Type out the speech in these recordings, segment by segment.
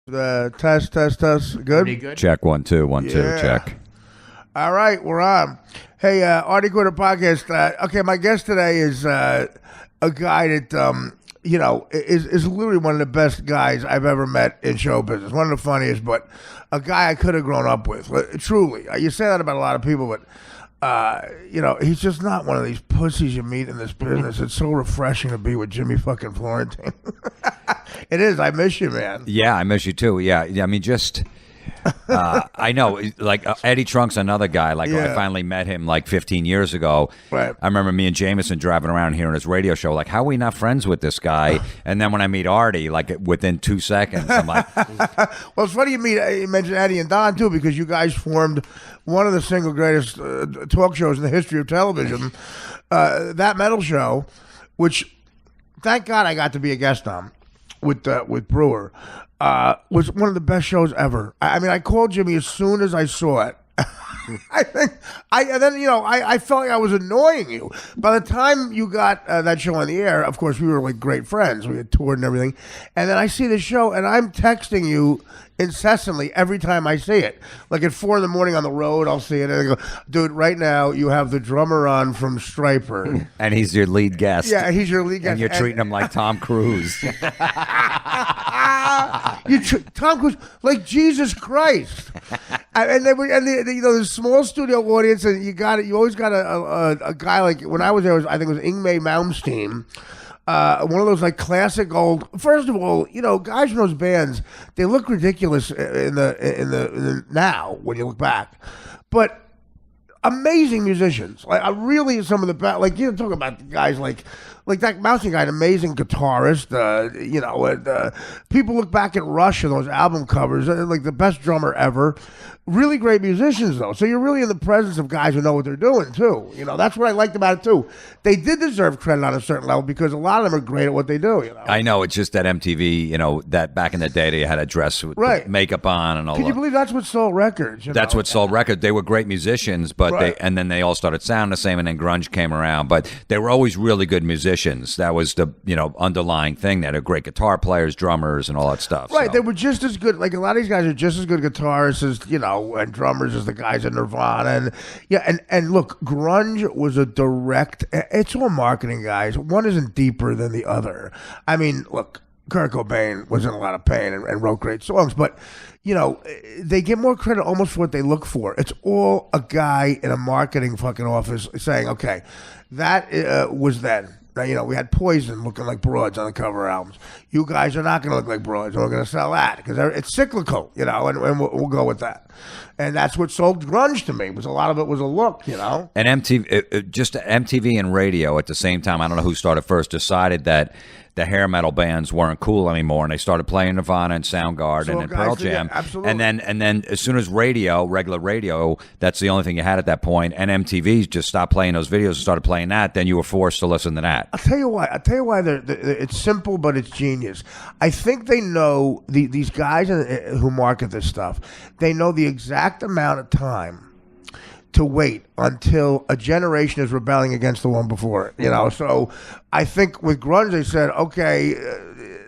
The test. Good? Pretty good. Check 1 2 1 2 check. All right, we're on. Hey, Artie Quarter Podcast. Okay, my guest today is a guy that is literally one of the best guys I've ever met in show business. One of the funniest, but a guy I could have grown up with. Truly, you say that about a lot of people, but he's just not one of these pussies you meet in this business. It's so refreshing to be with Jimmy fucking Florentine. It is. I miss you, man. Yeah, I miss you too. Yeah. I mean, just I know. Like Eddie Trunk's another guy. Like I finally met him like 15 years ago. Right. I remember me and Jameson driving around here on his radio show. Like, how are we not friends with this guy? And then when I meet Artie, like within 2 seconds, I'm like, well, it's funny you mentioned Eddie and Don too, because you guys formed one of the single greatest talk shows in the history of television, That Metal Show, which thank God I got to be a guest on with Brewer, was one of the best shows ever. I mean, I called Jimmy as soon as I saw it. I felt like I was annoying you. By the time you got that show on the air, of course, we were like great friends. We had toured and everything. And then I see the show, and I'm texting you incessantly every time I see it. Like at 4 a.m. on the road, I'll see it, and I go, dude, right now you have the drummer on from Stryper. and he's your lead guest. Yeah, he's your lead guest. And you're treating him like Tom Cruise. Tom Cruise, like Jesus Christ. The small studio audience, and you always got a guy like, when I was there, I think it was Ingmar Malmsteen. One of those like classic old. First of all, guys from those bands, they look ridiculous in the now when you look back, but amazing musicians. Like really, some of the best. Like talk about guys like that Malmsteen guy, an amazing guitarist. People look back at Rush and those album covers, like the best drummer ever. Really great musicians, though. So you're really in the presence of guys who know what they're doing, too. That's what I liked about it, too. They did deserve credit on a certain level because a lot of them are great at what they do, I know. It's just that MTV, that back in the day, they had a dress with makeup on and all that. Can you believe that's what sold records? That's what sold records. They were great musicians, but and then they all started sounding the same, and then grunge came around. But they were always really good musicians. That was the, underlying thing. They had great guitar players, drummers, and all that stuff. Right. So. They were just as good. Like, a lot of these guys are just as good guitarists as, and drummers as the guys in Nirvana. And look, grunge was a direct, it's all marketing, guys. One isn't deeper than the other. I mean, look, Kurt Cobain was in a lot of pain and wrote great songs, but they get more credit almost for what they look for. It's all a guy in a marketing fucking office saying, okay, that was then. Now, we had Poison looking like broads on the cover albums. You guys are not going to look like broads. We're going to sell that because it's cyclical, and we'll go with that. And that's what sold grunge to me. Was a lot of it was a look, And MTV and radio at the same time. I don't know who started first. Decided that the hair metal bands weren't cool anymore, and they started playing Nirvana and Soundgarden and Pearl Jam. Absolutely. And then as soon as regular radio, that's the only thing you had at that point, and MTV just stopped playing those videos and started playing that, then you were forced to listen to that. I'll tell you why. It's simple, but it's genius. I think they know, these guys who market this stuff, they know the exact amount of time to wait until a generation is rebelling against the one before it, So I think with grunge, they said, okay,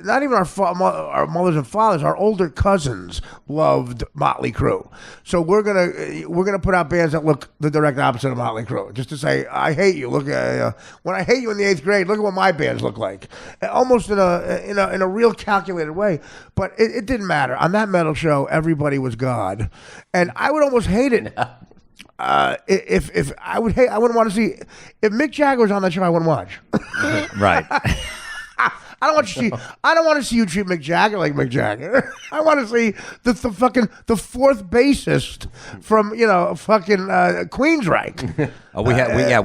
not even our mothers and fathers, our older cousins loved Motley Crue. So we're gonna put out bands that look the direct opposite of Motley Crue, just to say, I hate you. Look, when I hate you in the 8th grade, look at what my bands look like. Almost in a real calculated way. But it didn't matter. On That Metal Show, everybody was God, and I would almost hate it. If I wouldn't want to see, if Mick Jagger was on that show, I wouldn't watch. Right. I don't want to see you treat Mick Jagger like Mick Jagger. I want to see the fourth bassist from fucking Queensryche. We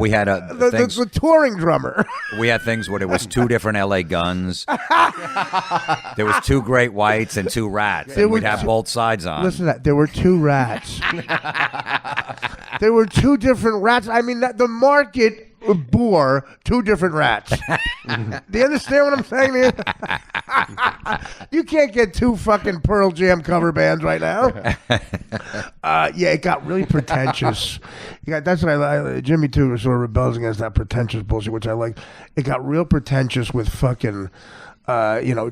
had the touring drummer. We had things where there was 2 different LA Guns. There was 2 Great Whites and 2 Rats. And we'd have both sides on. Listen to that. There were 2 Rats. There were 2 different Rats. I mean, the market bore 2 different Rats. Do you understand what I'm saying to you? You can't get 2 fucking Pearl Jam cover bands right now. It got really pretentious. That's what I like. Jimmy too sort of rebels against that pretentious bullshit, which I like. It got real pretentious with fucking Jeremy.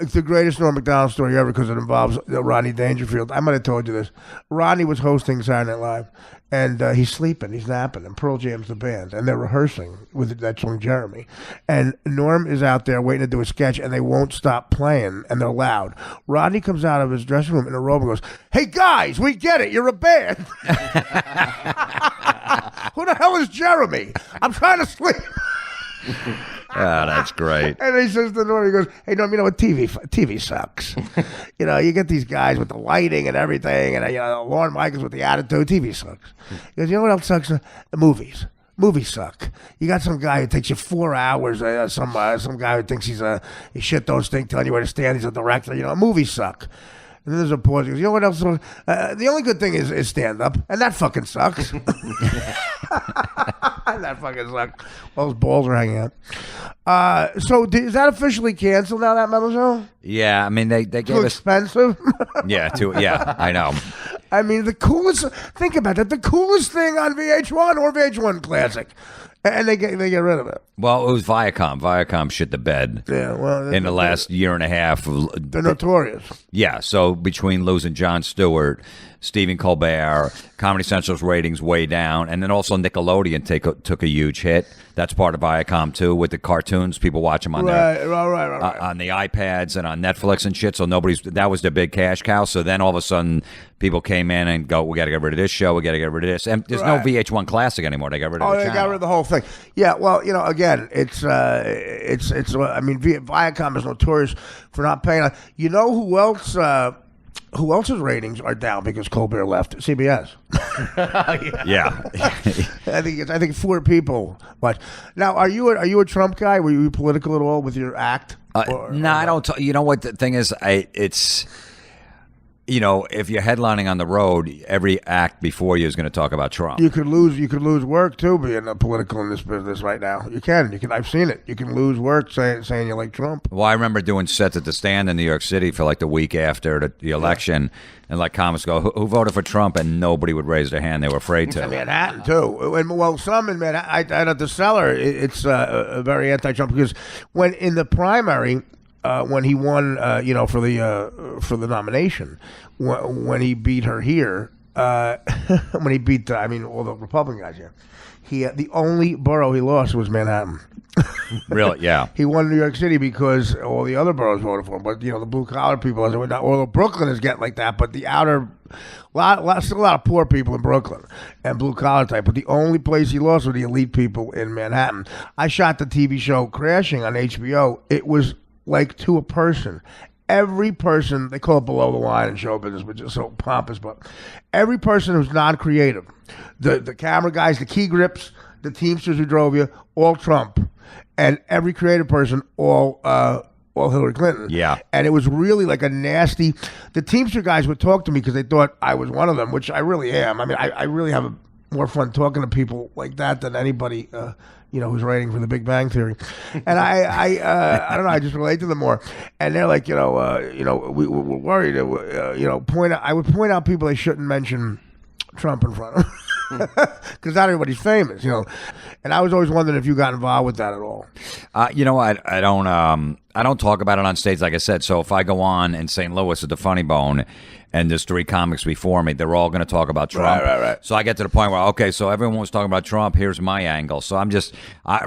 It's the greatest Norm Macdonald story ever because it involves Rodney Dangerfield. I might have told you this. Rodney was hosting Saturday Night Live, and he's sleeping, he's napping, and Pearl Jam's the band, and they're rehearsing with that song Jeremy. And Norm is out there waiting to do a sketch, and they won't stop playing, and they're loud. Rodney comes out of his dressing room in a robe and goes, "Hey guys, we get it, you're a band." Who the hell is Jeremy? I'm trying to sleep. Oh, that's great. And he says to Norm, he goes, "Hey, Norm, you know what? TV sucks. You get these guys with the lighting and everything, and Lorne Michaels with the attitude. TV sucks." He goes, "You know what else sucks? The movies. Movies suck. You got some guy who takes you 4 hours. Some guy who thinks his shit don't stink, telling you where to stand. He's a director. Movies suck." And then there's a pause. He goes, "You know what else? The only good thing is stand-up, and that fucking sucks." That fucking sucks. Well, his balls are hanging out. So is that officially canceled now, that metal show? Yeah, I mean, they gave Too us... expensive? Yeah, I know. I mean, the coolest... Think about that. The coolest thing on VH1 or VH1 Classic. And they get rid of it. Well, it was Viacom. Viacom shit the bed. Yeah, well... In the last year and a half. They're notorious. Yeah, so between losing Jon Stewart, Stephen Colbert, Comedy Central's ratings way down, and then also Nickelodeon took a huge hit. That's part of Viacom too, with the cartoons. People watch them on right. On the iPads and on Netflix and shit. So that was the big cash cow. So then all of a sudden, people came in and go, "We got to get rid of this show. We got to get rid of this." And there's no VH1 Classic anymore. They got rid of the channel. Got rid of the whole thing. Yeah, well, again, it's. I mean, Viacom is notorious for not paying. You know who else? Who else's ratings are down because Colbert left? CBS. Yeah. I think 4 people watch. Now, are you a Trump guy? Were you political at all with your act? No, I don't. You know what the thing is? It's. If you're headlining on the road, every act before you is going to talk about Trump. You could lose work too being political in this business right now. You can. I've seen it. You can lose work saying you like Trump. Well, I remember doing sets at the Stand in New York City for like the week after the election, and like comics go, "Who voted for Trump?" and nobody would raise their hand. They were afraid to. In Manhattan too. And some in Manhattan. At the Cellar, it's very anti-Trump because when in the primary. When he won, for the nomination, when he beat her here, when he beat, all the Republican guys here, the only borough he lost was Manhattan. Really? Yeah. He won New York City because all the other boroughs voted for him, but the blue collar people, although Brooklyn is getting like that, but the outer, still a lot of poor people in Brooklyn and blue collar type. But the only place he lost were the elite people in Manhattan. I shot the TV show Crashing on HBO. It was like to a person. Every person, they call it below the line in show business, which is so pompous, but every person who's non-creative, the camera guys, the key grips, the Teamsters who drove you, all Trump. And every creative person, all Hillary Clinton. Yeah. And it was really like a nasty... The Teamster guys would talk to me because they thought I was one of them, which I really am. I mean, I really have more fun talking to people like that than anybody... who's writing for The Big Bang Theory, and I don't know. I just relate to them more, and they're like, we're worried. I would point out people they shouldn't mention Trump in front of, because not everybody's famous, And I was always wondering if you got involved with that at all. I don't talk about it on stage, like I said. So if I go on in St. Louis at the Funny Bone, and there's 3 comics before me, they're all going to talk about Trump. Right. So I get to the point where, okay, so everyone was talking about Trump. Here's my angle. So I'm just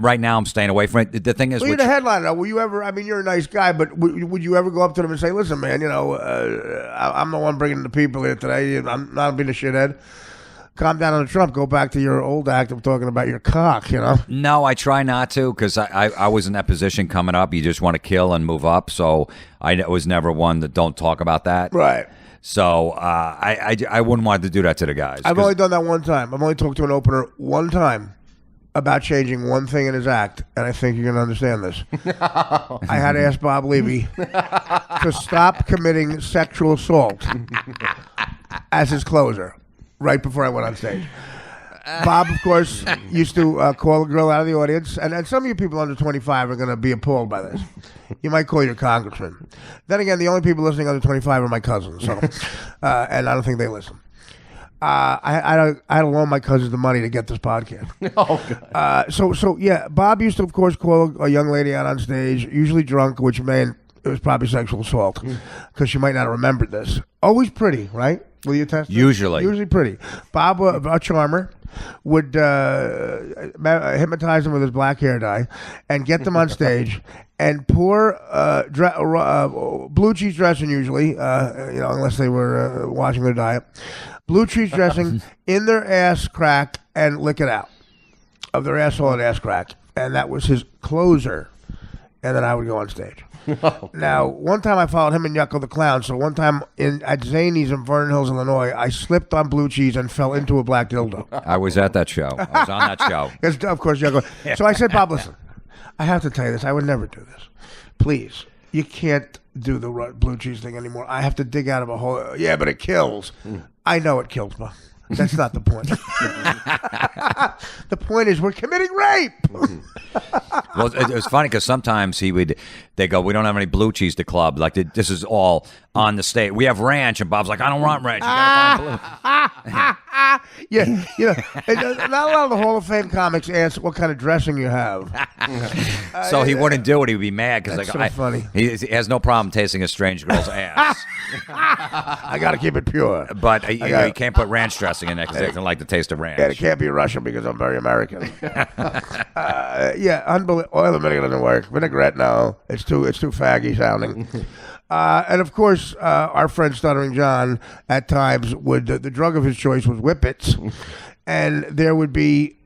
right now I'm staying away from it. The thing is, you're the headliner. Will you ever? I mean, you're a nice guy, but would you ever go up to them and say, "Listen, man, I'm the one bringing the people here today. I'm not being a shithead. Calm down on Trump. Go back to your old act of talking about your cock, No, I try not to because I was in that position coming up. You just want to kill and move up. So I was never one that don't talk about that. Right. So I wouldn't want to do that to the guys. I've only done that one time. I've only talked to an opener one time about changing one thing in his act, and I think you're going to understand this. No. I had to ask Bob Levy to stop committing sexual assault as his closer right before I went on stage. Bob, of course, used to call a girl out of the audience, and some of you people under 25 are going to be appalled by this. You might call your congressman. Then again, the only people listening under 25 are my cousins, so and I don't think they listen. I had to loan my cousins the money to get this podcast. Oh, God. So yeah, Bob used to, of course, call a young lady out on stage, usually drunk, which meant it was probably sexual assault, because she might not have remembered this. Always pretty, right? Will you attest? Usually pretty. Bob, a charmer, would hypnotize them with his black hair dye and get them on stage and pour blue cheese dressing, usually, unless they were watching their diet, blue cheese dressing in their ass crack and lick it out of their asshole and ass crack. And that was his closer. And then I would go on stage. Now, one time I followed him and Yucko the Clown. So one time at Zany's in Vernon Hills, Illinois, I slipped on blue cheese and fell into a black dildo. I was at that show. I was on that show. Because, of course, Yucko. So I said, Bob, listen, I have to tell you this. I would never do this. Please, you can't do the blue cheese thing anymore. I have to dig out of a hole. Yeah, but it kills. I know it kills, Bob. That's not the point. The point is we're committing rape. Well, it was funny because sometimes they go, we don't have any blue cheese to club. Like this is all on the state. We have ranch, and Bob's like, I don't want ranch. You gotta find blue. Yeah, not a lot of the Hall of Fame comics ask what kind of dressing you have. So he wouldn't do it. He'd be mad because funny. He has no problem tasting a strange girl's ass. I got to keep it pure. But he can't put ranch dressing in there because he doesn't like the taste of ranch. Yeah, it can't be Russian because I'm very American. Unbelievable. Oil and vinegar doesn't work. Vinaigrette, no. It's too faggy sounding. And of course, our friend Stuttering John at times would the drug of his choice was Whippets, and there would be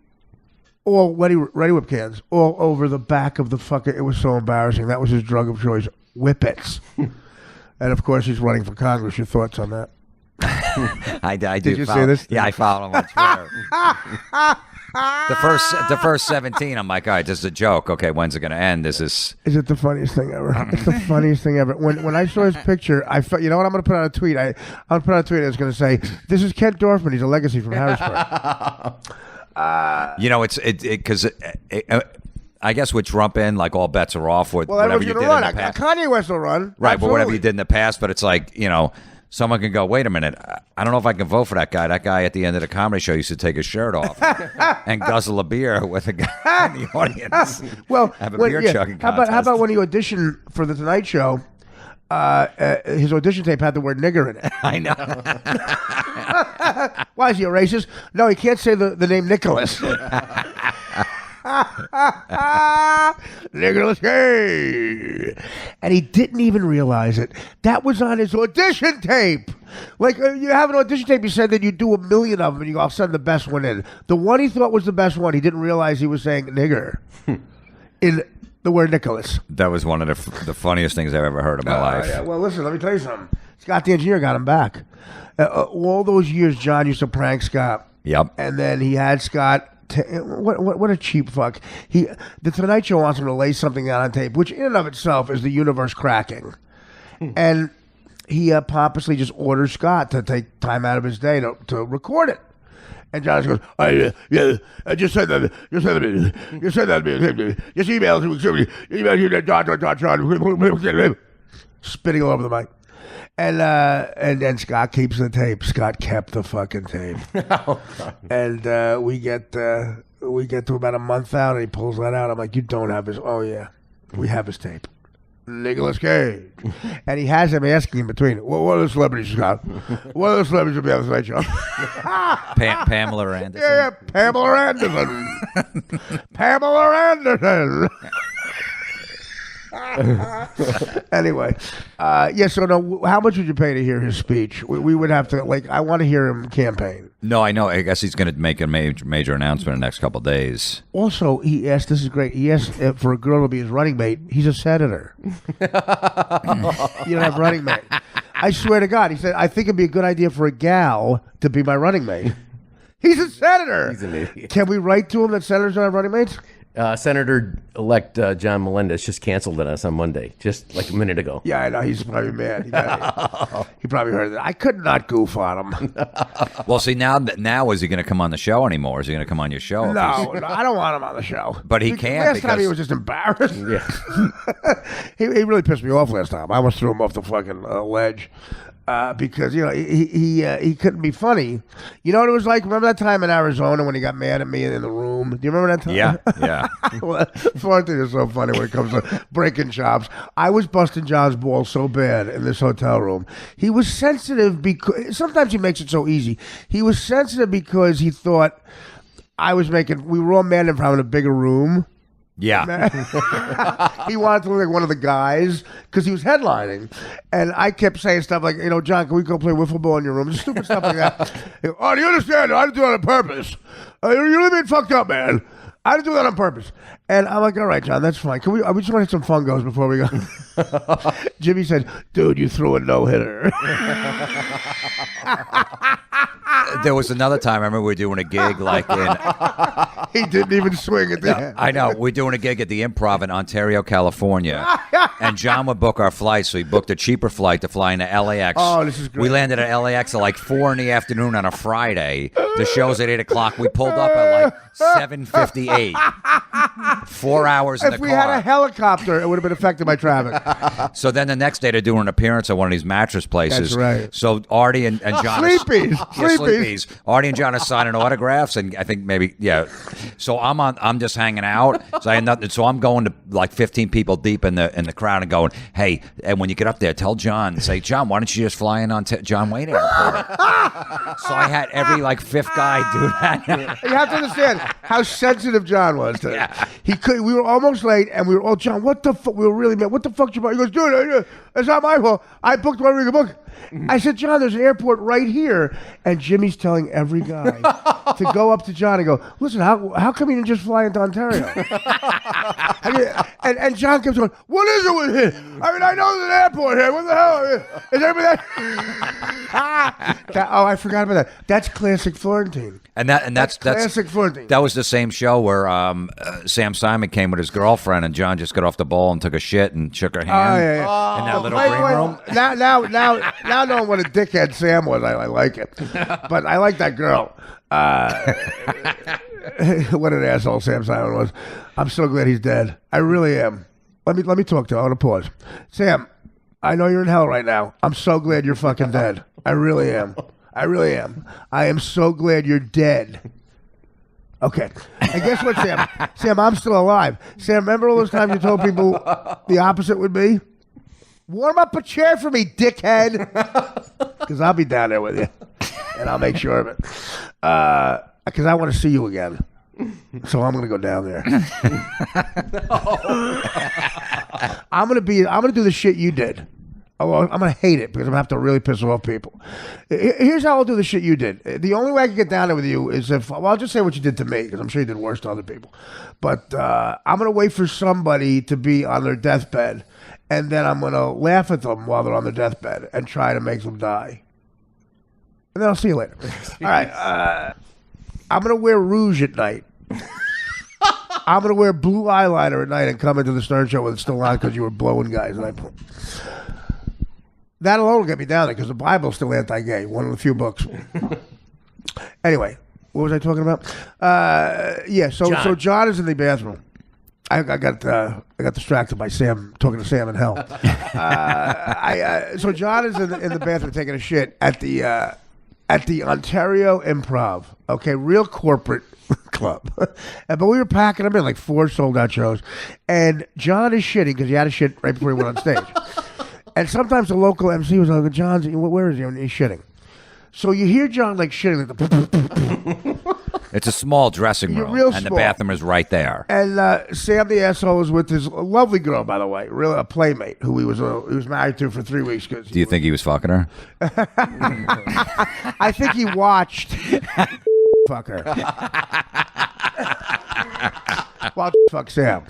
all Ready Whip cans all over the back of the fucker. It was so embarrassing. That was his drug of choice, Whippets. And of course, he's running for Congress. Your thoughts on that? I do. Did you see this? Yeah, I followed him on Twitter. The first 17, I'm like, all right, this is a joke. Okay, when's it going to end? Is it the funniest thing ever? It's the funniest thing ever. When I saw his picture, I felt, you know what? I'm going to put out a tweet. I'm going to put out a tweet that's going to say, this is Kent Dorfman. He's a legacy from Harrisburg. It's because I guess with Trump in, like all bets are off with whatever you did in the past. Kanye West will run. Right, Absolutely. But whatever you did in the past, but it's like, someone can go, wait a minute, I don't know if I can vote for that guy. That guy at the end of the comedy show used to take his shirt off and guzzle a beer with a guy in the audience. Well, have a beer chugging contest. How about when he auditioned for The Tonight Show, his audition tape had the word nigger in it. I know. Why, is he a racist? No, he can't say the name Nicholas. Nicholas Cage. And he didn't even realize it. That was on his audition tape. Like, you have an audition tape, you said that you do 1 million of them, and you go, I'll send the best one in. The one he thought was the best one, he didn't realize he was saying nigger in the word Nicholas. That was one of the funniest things I've ever heard in my life. Yeah. Well, listen, let me tell you something. Scott the engineer got him back. All those years, John used to prank Scott. Yep. And then he had Scott. What a cheap fuck. The Tonight Show wants him to lay something out on tape, which in and of itself is the universe cracking. And he pompously just orders Scott to take time out of his day to record it. And John goes, just send that to me. Just email it to me. Spitting all over the mic. And then Scott keeps the tape. Scott kept the fucking tape. And we get to about a month out, and he pulls that out. I'm like, you don't have his? Oh yeah, we have his tape. Nicolas Cage. And he has him asking in between, what are the celebrities, Scott? What are the celebrities will be on the Tonight Show? Pamela Anderson. Yeah, Pamela Anderson. Pamela Anderson. Anyway, so no, how much would you pay to hear his speech? We would have to, I want to hear him campaign. No, I know. I guess he's going to make a major announcement in the next couple of days. Also, he asked, this is great, he asked for a girl to be his running mate. He's a senator. You don't have running mate. I swear to God, he said, I think it'd be a good idea for a gal to be my running mate. He's a senator. He's an idiot. Can we write to him that senators don't have running mates? Senator-elect John Melendez just canceled on us on Monday, just like a minute ago. Yeah, I know. He's probably mad. He probably heard that. I could not goof on him. Well, see, now is he going to come on the show anymore? Is he going to come on your show? No, I don't want him on the show. But he can't. Last time he was just embarrassed. Yeah. He really pissed me off last time. I almost threw him off the fucking ledge. because he couldn't be funny. You know what it was like? Remember that time in Arizona when he got mad at me in the room? Do you remember that time? Yeah. Florentine is so funny when it comes to breaking chops. I was busting John's balls so bad in this hotel room. He was sensitive because sometimes he makes it so easy. He was sensitive because he thought we were all mad at him for having a bigger room. Yeah. He wanted to look like one of the guys because he was headlining. And I kept saying stuff like, John, can we go play wiffle ball in your room? Just stupid stuff like that. Oh, do you understand? I didn't do it on purpose. You really been fucked up, man. I didn't do that on purpose. And I'm like, all right, John, that's fine. We just want to hit some fungos before we go. Jimmy said, dude, you threw a no-hitter. There was another time, I remember we were doing a gig like in... He didn't even swing at the end. I know. We're doing a gig at the Improv in Ontario, California. And John would book our flight, so he booked a cheaper flight to fly into LAX. Oh, this is great. We landed at LAX at like 4 in the afternoon on a Friday. The show's at 8 o'clock. We pulled up at like 7:58. 4 hours in the car. If we had a helicopter, it would have been affected by traffic. So then the next day they're doing an appearance at one of these mattress places. That's right. So Artie and John... Sleepies. Artie and John are signing autographs, and I think maybe, yeah. So I'm just hanging out. So I had nothing. So I'm going to like 15 people deep in the crowd and going, hey, and when you get up there, tell John, say, John, why don't you just fly in on John Wayne Airport? So I had every like fifth guy do that. You have to understand how sensitive John was to it. We were almost late, and we were all, John, what the fuck? We were really mad. What the fuck? He goes, dude, it's not my fault. I booked whatever you could book. I said, John, there's an airport right here. And Jimmy's telling every guy to go up to John and go, listen, how come you didn't just fly into Ontario? and John kept going, what is it with it? I mean, I know there's an airport here. What the hell? Is everybody Oh, I forgot about that. That's classic Florentine. That's classic Florentine. That was the same show where Sam Simon came with his girlfriend, and John just got off the ball and took a shit and shook her hand. Oh, yeah. In that little green room. Now knowing what a dickhead Sam was, I like it. But I like that girl. What an asshole Sam Simon was. I'm so glad he's dead. I really am. Let me talk to him. I want to pause. Sam, I know you're in hell right now. I'm so glad you're fucking dead. I really am. I am so glad you're dead. Okay. And guess what, Sam? Sam, I'm still alive. Sam, remember all those times you told people the opposite would be? Warm up a chair for me, dickhead. Because I'll be down there with you. And I'll make sure of it. Because I want to see you again. So I'm going to go down there. I'm going to do the shit you did. I'm going to hate it because I'm going to have to really piss off people. Here's how I'll do the shit you did. The only way I can get down there with you is I'll just say what you did to me because I'm sure you did worse to other people. But I'm going to wait for somebody to be on their deathbed. And then I'm going to laugh at them while they're on their deathbed and try to make them die. And then I'll see you later. All right. I'm going to wear rouge at night. I'm going to wear blue eyeliner at night and come into the Stern Show with it still on because you were blowing guys. And that alone will get me down there because the Bible's still anti-gay. One of the few books. Anyway, what was I talking about? So John is in the bathroom. I got distracted by Sam talking to Sam in hell. So John is in the bathroom taking a shit at the Ontario Improv. Okay, real corporate club. But we were packing them in like 4 sold out shows, and John is shitting because he had a shit right before he went on stage. And sometimes the local MC was like, "John's where is he?" And he's shitting. So you hear John like shitting like the. It's a small dressing room, real and small. the bathroom is right there. And Sam the asshole was with his lovely girl, by the way, really a playmate who he was married to for 3 weeks. Do you think he was fucking her? I think he watched fuck her. Well, fuck Sam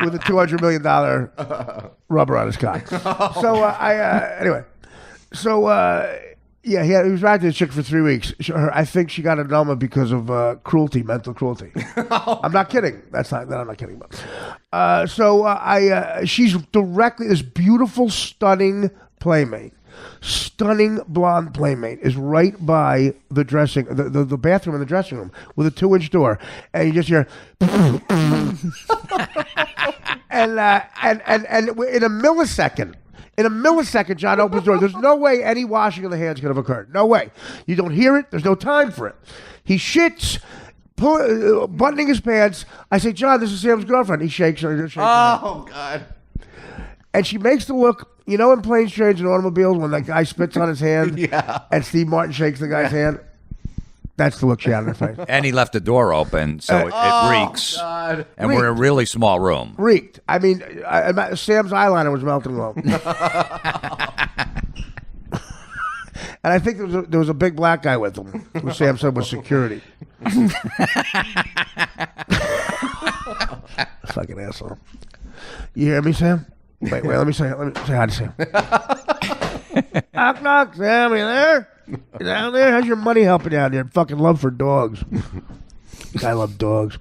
with a $200 million rubber on his cock. So anyway, so. Yeah, he was married to this chick for 3 weeks. I think she got a number because of mental cruelty. I'm not kidding. I'm not kidding about. She's directly this beautiful, stunning playmate, stunning blonde playmate is right by the the bathroom in the dressing room with a 2-inch door, and you just hear. And in a millisecond. In a millisecond, John opens the door. There's no way any washing of the hands could have occurred. No way. You don't hear it. There's no time for it. He shits, buttoning his pants. I say, John, this is Sam's girlfriend. He shakes her. Oh, God. And she makes the look, you know, in planes, trains, and automobiles when that guy spits on his hand and Steve Martin shakes the guy's hand? That's the look she had on her face. And he left the door open, so it reeks. God. And we're in a really small room. Reeked. I mean, Sam's eyeliner was melting low. And I think there was a big black guy with him, who Sam said was security. Fucking asshole. You hear me, Sam? Wait, let me say hi to Sam. Knock, knock, Sam, are you there? You down there? How's your money helping you out there? Fucking love for dogs. I love dogs.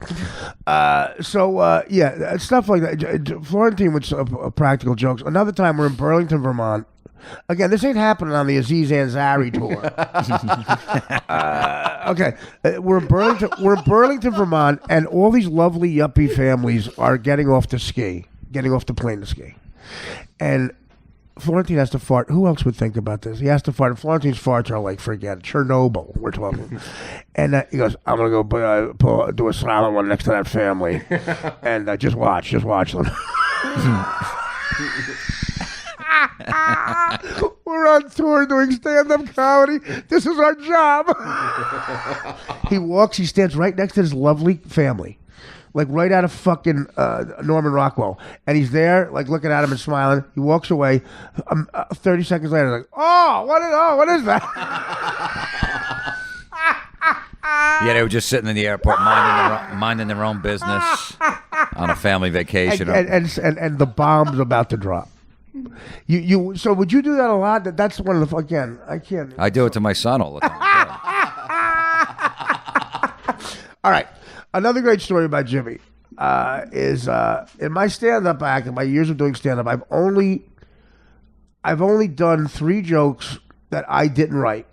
Yeah, stuff like that. Florentine with practical jokes. Another time we're in Burlington, Vermont. Again, this ain't happening on the Aziz Ansari tour. Okay, we're in Burlington, Vermont, and all these lovely yuppie families are getting off the plane to ski. And Florentine has to fart. Who else would think about this? He has to fart. And Florentine's farts are like, forget it, Chernobyl, we're talking. And he goes, I'm going to go do a silent one next to that family. And just watch them. We're on tour doing stand-up comedy. This is our job. He stands right next to this lovely family. Like right out of fucking Norman Rockwell. And he's there, like looking at him and smiling. He walks away. 30 seconds later, like, what is that? Yeah, they were just sitting in the airport minding their own business on a family vacation. And the bomb's about to drop. So would you do that a lot? That's one of the, again, I can't. I do it to my son all the time. All right. Another great story about Jimmy is in my stand-up act, in my years of doing stand-up, I've only done 3 jokes that I didn't write.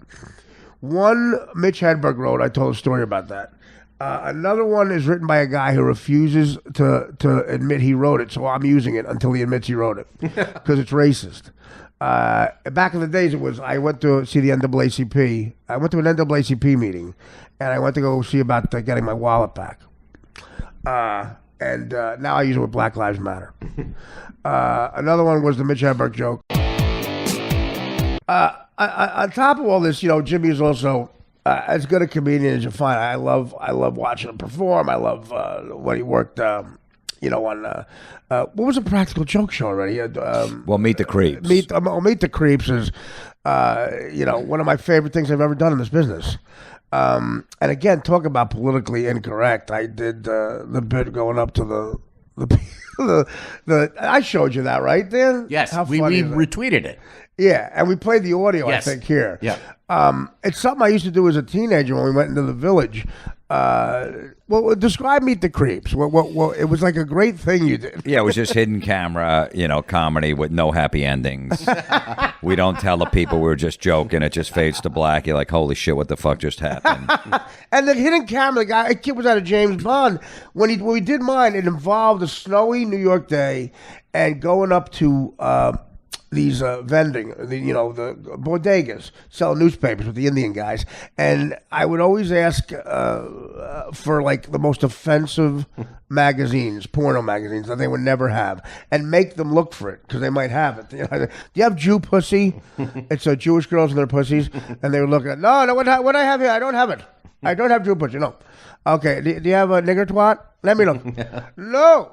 One, Mitch Hedberg wrote. I told a story about that. Another one is written by a guy who refuses to admit he wrote it, so I'm using it until he admits he wrote it because it's racist. Back in the days, I went to see the NAACP. I went to an NAACP meeting, and I went to go see about getting my wallet back. And now I use it with Black Lives Matter. Another one was the Mitch Hedberg joke. On top of all this, Jimmy is also as good a comedian as you find. I love watching him perform. I love when he worked. On what was a practical joke show already? Meet the Creeps. Meet the Creeps is, one of my favorite things I've ever done in this business. And again, talk about politically incorrect. I did the bit going up to the I showed you that, right, Dan? Yes, How we funny is that? retweeted it. Yeah, and we played the audio, Yes. I think, here. Yeah. It's something I used to do as a teenager when we went into the Village. Describe Meet the Creeps. Well, it was like a great thing you did. Yeah, it was just hidden camera, comedy with no happy endings. We don't tell the people we were just joking. It just fades to black. You're like, holy shit, what the fuck just happened? And the hidden camera, the kid was out of James Bond. When we did mine, it involved a snowy New York day and going up to these vending, the bodegas, selling newspapers with the Indian guys. And I would always ask for like the most offensive magazines, porno magazines that they would never have, and make them look for it because they might have it. Do you have Jew pussy? It's Jewish girls and their pussies. And they would look at, no, what I have here, I don't have it. I don't have Jew pussy, no. Okay, do you have a nigger twat? Let me look. No.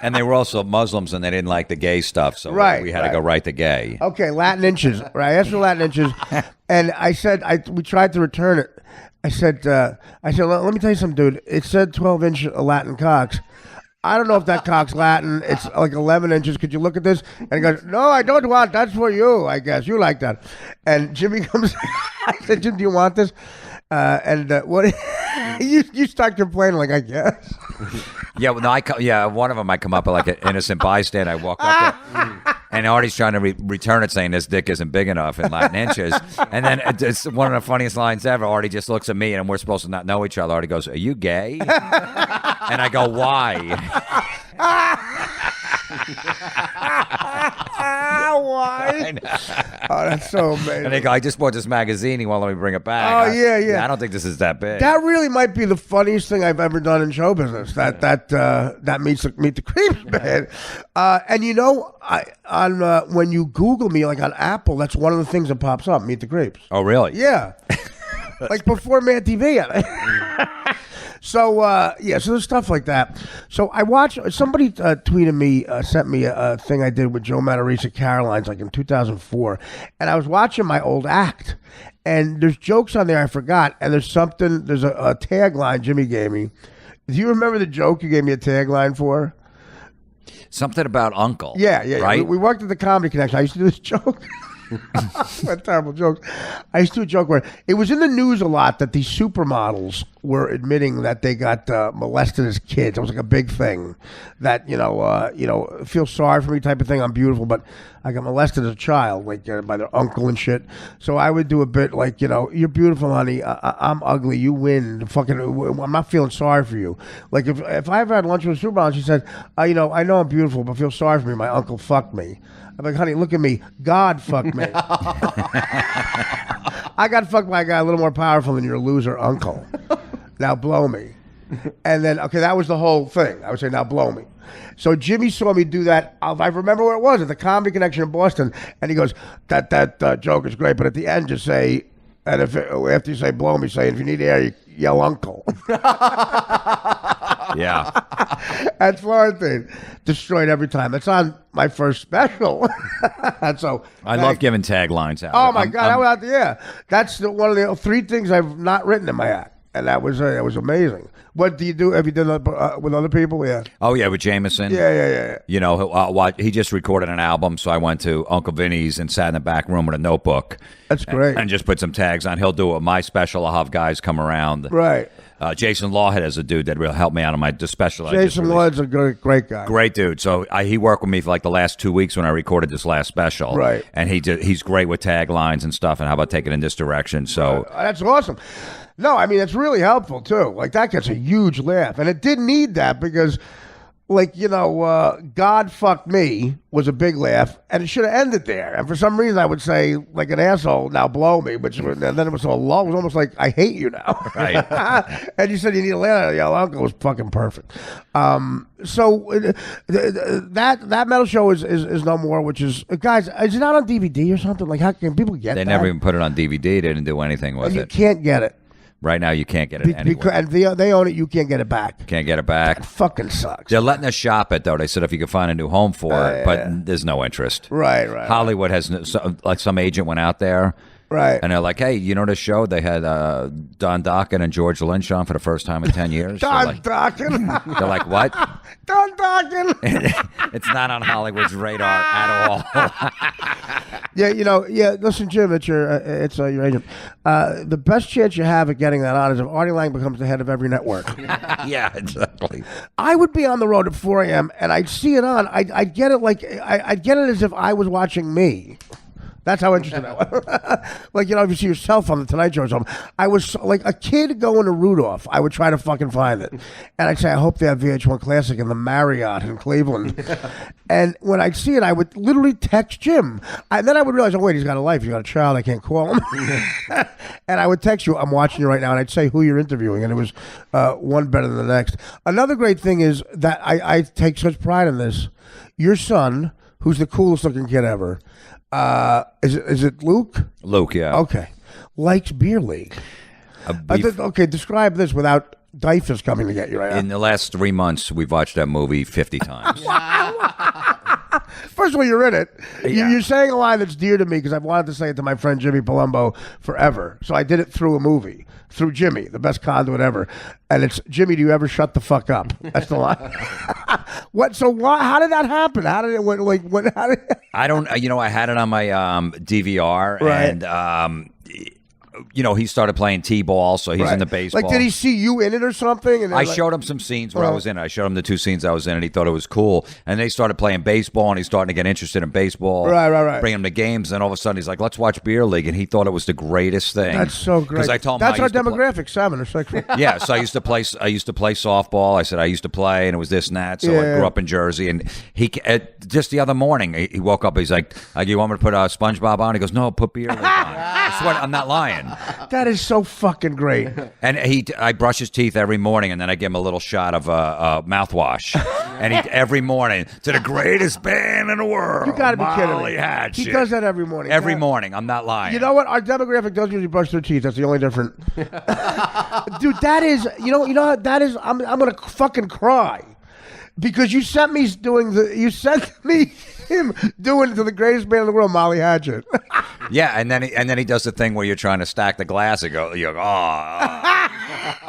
And they were also Muslims, and they didn't like the gay stuff, so we had to go right to gay. Okay, Latin inches. Right, I asked for Latin inches, and I said we tried to return it. I said, let me tell you something, dude. It said 12-inch Latin cocks. I don't know if that cock's Latin. It's like 11 inches. Could you look at this? And he goes, no, I don't want. That's for you, I guess. You like that. And Jimmy comes. I said, Jim, do you want this? What? You start complaining, like, I guess. Yeah, one of them I come up like an innocent bystander. I walk up there, and Artie's trying to return it, saying his dick isn't big enough in Latin inches. And then it's one of the funniest lines ever. Artie just looks at me, and we're supposed to not know each other. Artie goes, "Are you gay?" And I go, "Why?" Oh, that's so amazing. And they go, I just bought this magazine. He won't let me bring it back. Oh, yeah. I don't think this is that big. That really might be the funniest thing I've ever done in show business. That meet the creeps, man. And you know, when you Google me, like on Apple, that's one of the things that pops up. Meet the creeps. Oh, really? Yeah. Like before Mad TV. So so there's stuff like that. So I watched. Somebody tweeted me, sent me a thing I did with Joe Matarese Caroline's like in 2004, and I was watching my old act, and there's jokes on there I forgot, and there's a tagline Jimmy gave me. Do you remember the joke you gave me a tagline for? Something about Uncle. Yeah. Right? We worked at the Comedy Connection. I used to do this joke. What terrible jokes. I used to do a joke where it was in the news a lot that these supermodels were admitting that they got molested as kids. It was like a big thing that, feel sorry for me type of thing. I'm beautiful, but I got molested as a child, like by their uncle and shit. So I would do a bit like, you're beautiful, honey. I'm ugly. You win. Fucking, I'm not feeling sorry for you. Like if I ever had lunch with a supermodel, she said, I know I'm beautiful, but feel sorry for me. My uncle fucked me. I'm like, honey, look at me. God fucked me. I got fucked by a guy a little more powerful than your loser uncle. Now blow me. And then, okay, that was the whole thing. I would say, now blow me. So Jimmy saw me do that. I remember where it was, at the Comedy Connection in Boston. And he goes, that joke is great, but at the end just say, and after you say blow me, say, if you need air, you yell uncle. Yeah. And Florentine destroyed every time. It's on my first special. And so I love giving taglines out. Oh my God! That's one of the 3 things I've not written in my act, and that was amazing. What do you do? Have you done that with other people? Yeah. Oh yeah, with Jameson. Yeah. You know, he just recorded an album, so I went to Uncle Vinny's and sat in the back room with a notebook. That's great. And just put some tags on. He'll do it with my special. I'll have guys come around. Right. Jason Lawhead is a dude that will help me out on my special. Jason Lawhead's a great guy. Great dude. So he worked with me for like the last 2 weeks when I recorded this last special. Right. And he's great with taglines and stuff. And how about taking it in this direction? So that's awesome. No, I mean, it's really helpful too. Like that gets a huge laugh, and it didn't need that because, God fucked me was a big laugh, and it should have ended there. And for some reason, I would say like an asshole, now blow me, and then it was so low. It was almost like I hate you now. Right. And you said you need a laugh. Your uncle was fucking perfect. So that metal show is no more. Which is, guys, is it not on DVD or something? Like how can people get They that? never even put it on DVD. They didn't do anything with You it. can't get it. Right now, you can't get it anywhere. And they own it. You can't get it back. Can't get it back. That fucking sucks. They're letting us shop it, though. They said if you could find a new home for it, but yeah. there's no interest. Right. Hollywood has, like some agent went out there. Right. And they're like, hey, you know this show? They had Don Dokken and George Lynch on for the first time in 10 years. Dokken. They're like, what? Don Dokken. It's not on Hollywood's radar at all. Listen, Jim, it's your agent. The best chance you have at getting that on is if Artie Lang becomes the head of every network. Yeah, exactly. I would be on the road at 4 a.m. and I'd see it on. I'd get it like I'd get it as if I was watching me. That's how interesting I was. Like, if you see yourself on the Tonight Show or something. I was like a kid going to Rudolph. I would try to fucking find it. And I'd say, I hope they have VH1 Classic in the Marriott in Cleveland. And when I'd see it, I would literally text Jim. Then I would realize, oh, wait, he's got a life. He's got a child. I can't call him. And I would text you, I'm watching you right now. And I'd say who you're interviewing. And it was one better than the next. Another great thing is that I take such pride in this. Your son, who's the coolest looking kid ever, is it Luke? Luke, yeah. Okay. Likes beer league. Okay, describe this without Dyfus coming to get you right now. In the last 3 months, we've watched that movie 50 times. First of all, you're in it. Yeah. You're saying a line that's dear to me because I've wanted to say it to my friend Jimmy Palumbo forever. So I did it through a movie, through Jimmy, the best conduit ever. And it's, Jimmy, do you ever shut the fuck up? That's the line. What? So how did that happen? How did it? How did? I don't. I had it on my DVR, right. and he started playing t-ball, so he's in the baseball. Like, did he see you in it or something? And I showed him some scenes where I was in it. I showed him the 2 scenes I was in, and he thought it was cool. And they started playing baseball, and he's starting to get interested in baseball. Right. Bring him to games, and all of a sudden he's like, "Let's watch beer league," and he thought it was the greatest thing. That's so great. Because I told him that's our demographic, 7 or 6. Yeah, so I used to play softball. I said I used to play, and it was this and that. So I grew up in Jersey, and he just the other morning he woke up. He's like, "You want me to put SpongeBob on?" He goes, "No, put beer league on." I swear, I'm not lying. That is so fucking great. And I brush his teeth every morning, and then I give him a little shot of mouthwash. And every morning, to the greatest band in the world. You got to be kidding me. Hatchet. He does that every morning. Every morning. I'm not lying. You know what? Our demographic does usually brush their teeth. That's the only difference. Dude, that is, that is, I'm going to fucking cry. Because you sent me him doing to the greatest band in the world, Molly Hatchet. Yeah, and then he does the thing where you're trying to stack the glass and you go,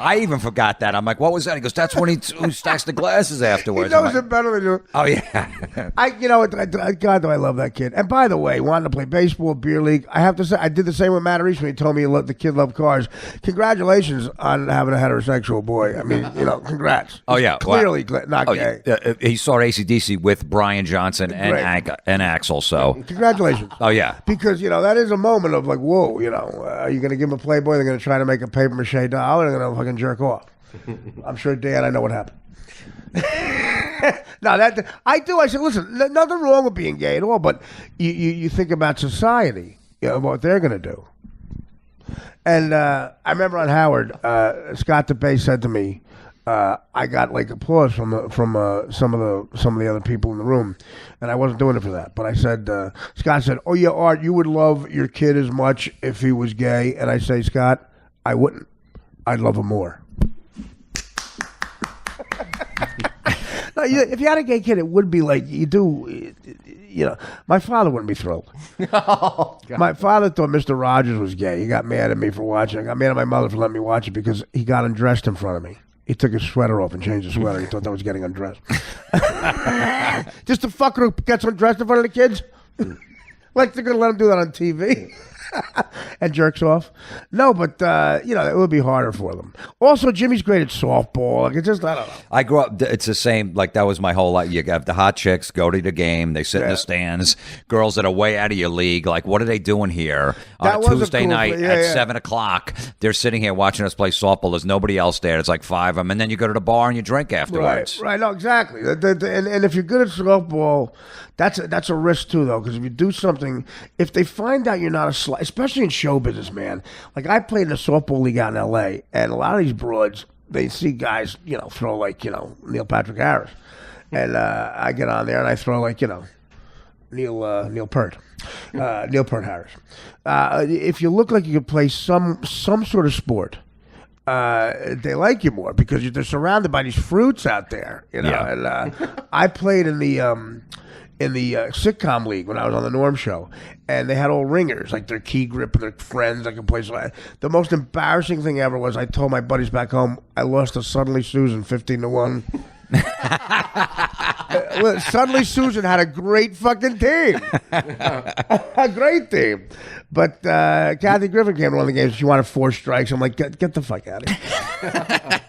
I even forgot that. I'm like, what was that? He goes, that's when he stacks the glasses afterwards. He knows it better than you. Oh yeah. God, do I love that kid. And by the way, wanting to play baseball, beer league. I have to say, I did the same with Matt Reese when he told me the kid loved cars. Congratulations on having a heterosexual boy. I mean, congrats. Oh yeah, clearly not gay. He saw AC/DC with Brian Johnson and Axel. So congratulations. Oh yeah, because that is a moment of like, whoa. Are you going to give him a Playboy? They're going to try to make a paper mache doll, and they're going to fucking jerk off. I'm sure, Dan, I know what happened. No, that I do. I said, listen, nothing wrong with being gay at all, but you think about society, what they're going to do. And I remember on Howard, Scott DeBay said to me, I got like applause from some of the other people in the room, and I wasn't doing it for that. But I said, Scott said, "Oh yeah, Art, you would love your kid as much if he was gay." And I say, Scott, I wouldn't. I'd love him more. No, if you had a gay kid, it would be like you do. My father wouldn't be thrilled. Oh, my father thought Mr. Rogers was gay. He got mad at me for watching. I got mad at my mother for letting me watch it because he got undressed in front of me. He took his sweater off and changed the sweater. He thought that was getting undressed. Just the fucker who gets undressed in front of the kids? Like they're going to let him do that on TV? And jerks off? No, but, it would be harder for them. Also, Jimmy's great at softball. Like, it's just, I don't know. I grew up, it's the same, like that was my whole life. You have the hot chicks, go to the game, they sit in the stands, girls that are way out of your league, like, what are they doing here? On a Tuesday night at 7 o'clock, they're sitting here watching us play softball. There's nobody else there. There's like 5 of them. And then you go to the bar and you drink afterwards. Right, no, exactly. And if you're good at softball, that's a risk too, though, because if you do something, if they find out you're not a slut, especially in show business, man. Like I played in a softball league out in L.A., and a lot of these broads, they see guys, throw like, Neil Patrick Harris, and I get on there and I throw like, Neil Peart Harris. If you look like you could play some sort of sport, they like you more because they're surrounded by these fruits out there, Yeah. And I played in the sitcom league when I was on the Norm Show, and they had all ringers, like their key grip and their friends. I could play. So the most embarrassing thing ever was I told my buddies back home I lost to Suddenly Susan 15-1. Suddenly Susan had a great fucking team, a great team, but Kathy Griffin came to one of the games. She wanted 4 strikes. I'm like, get the fuck out of here.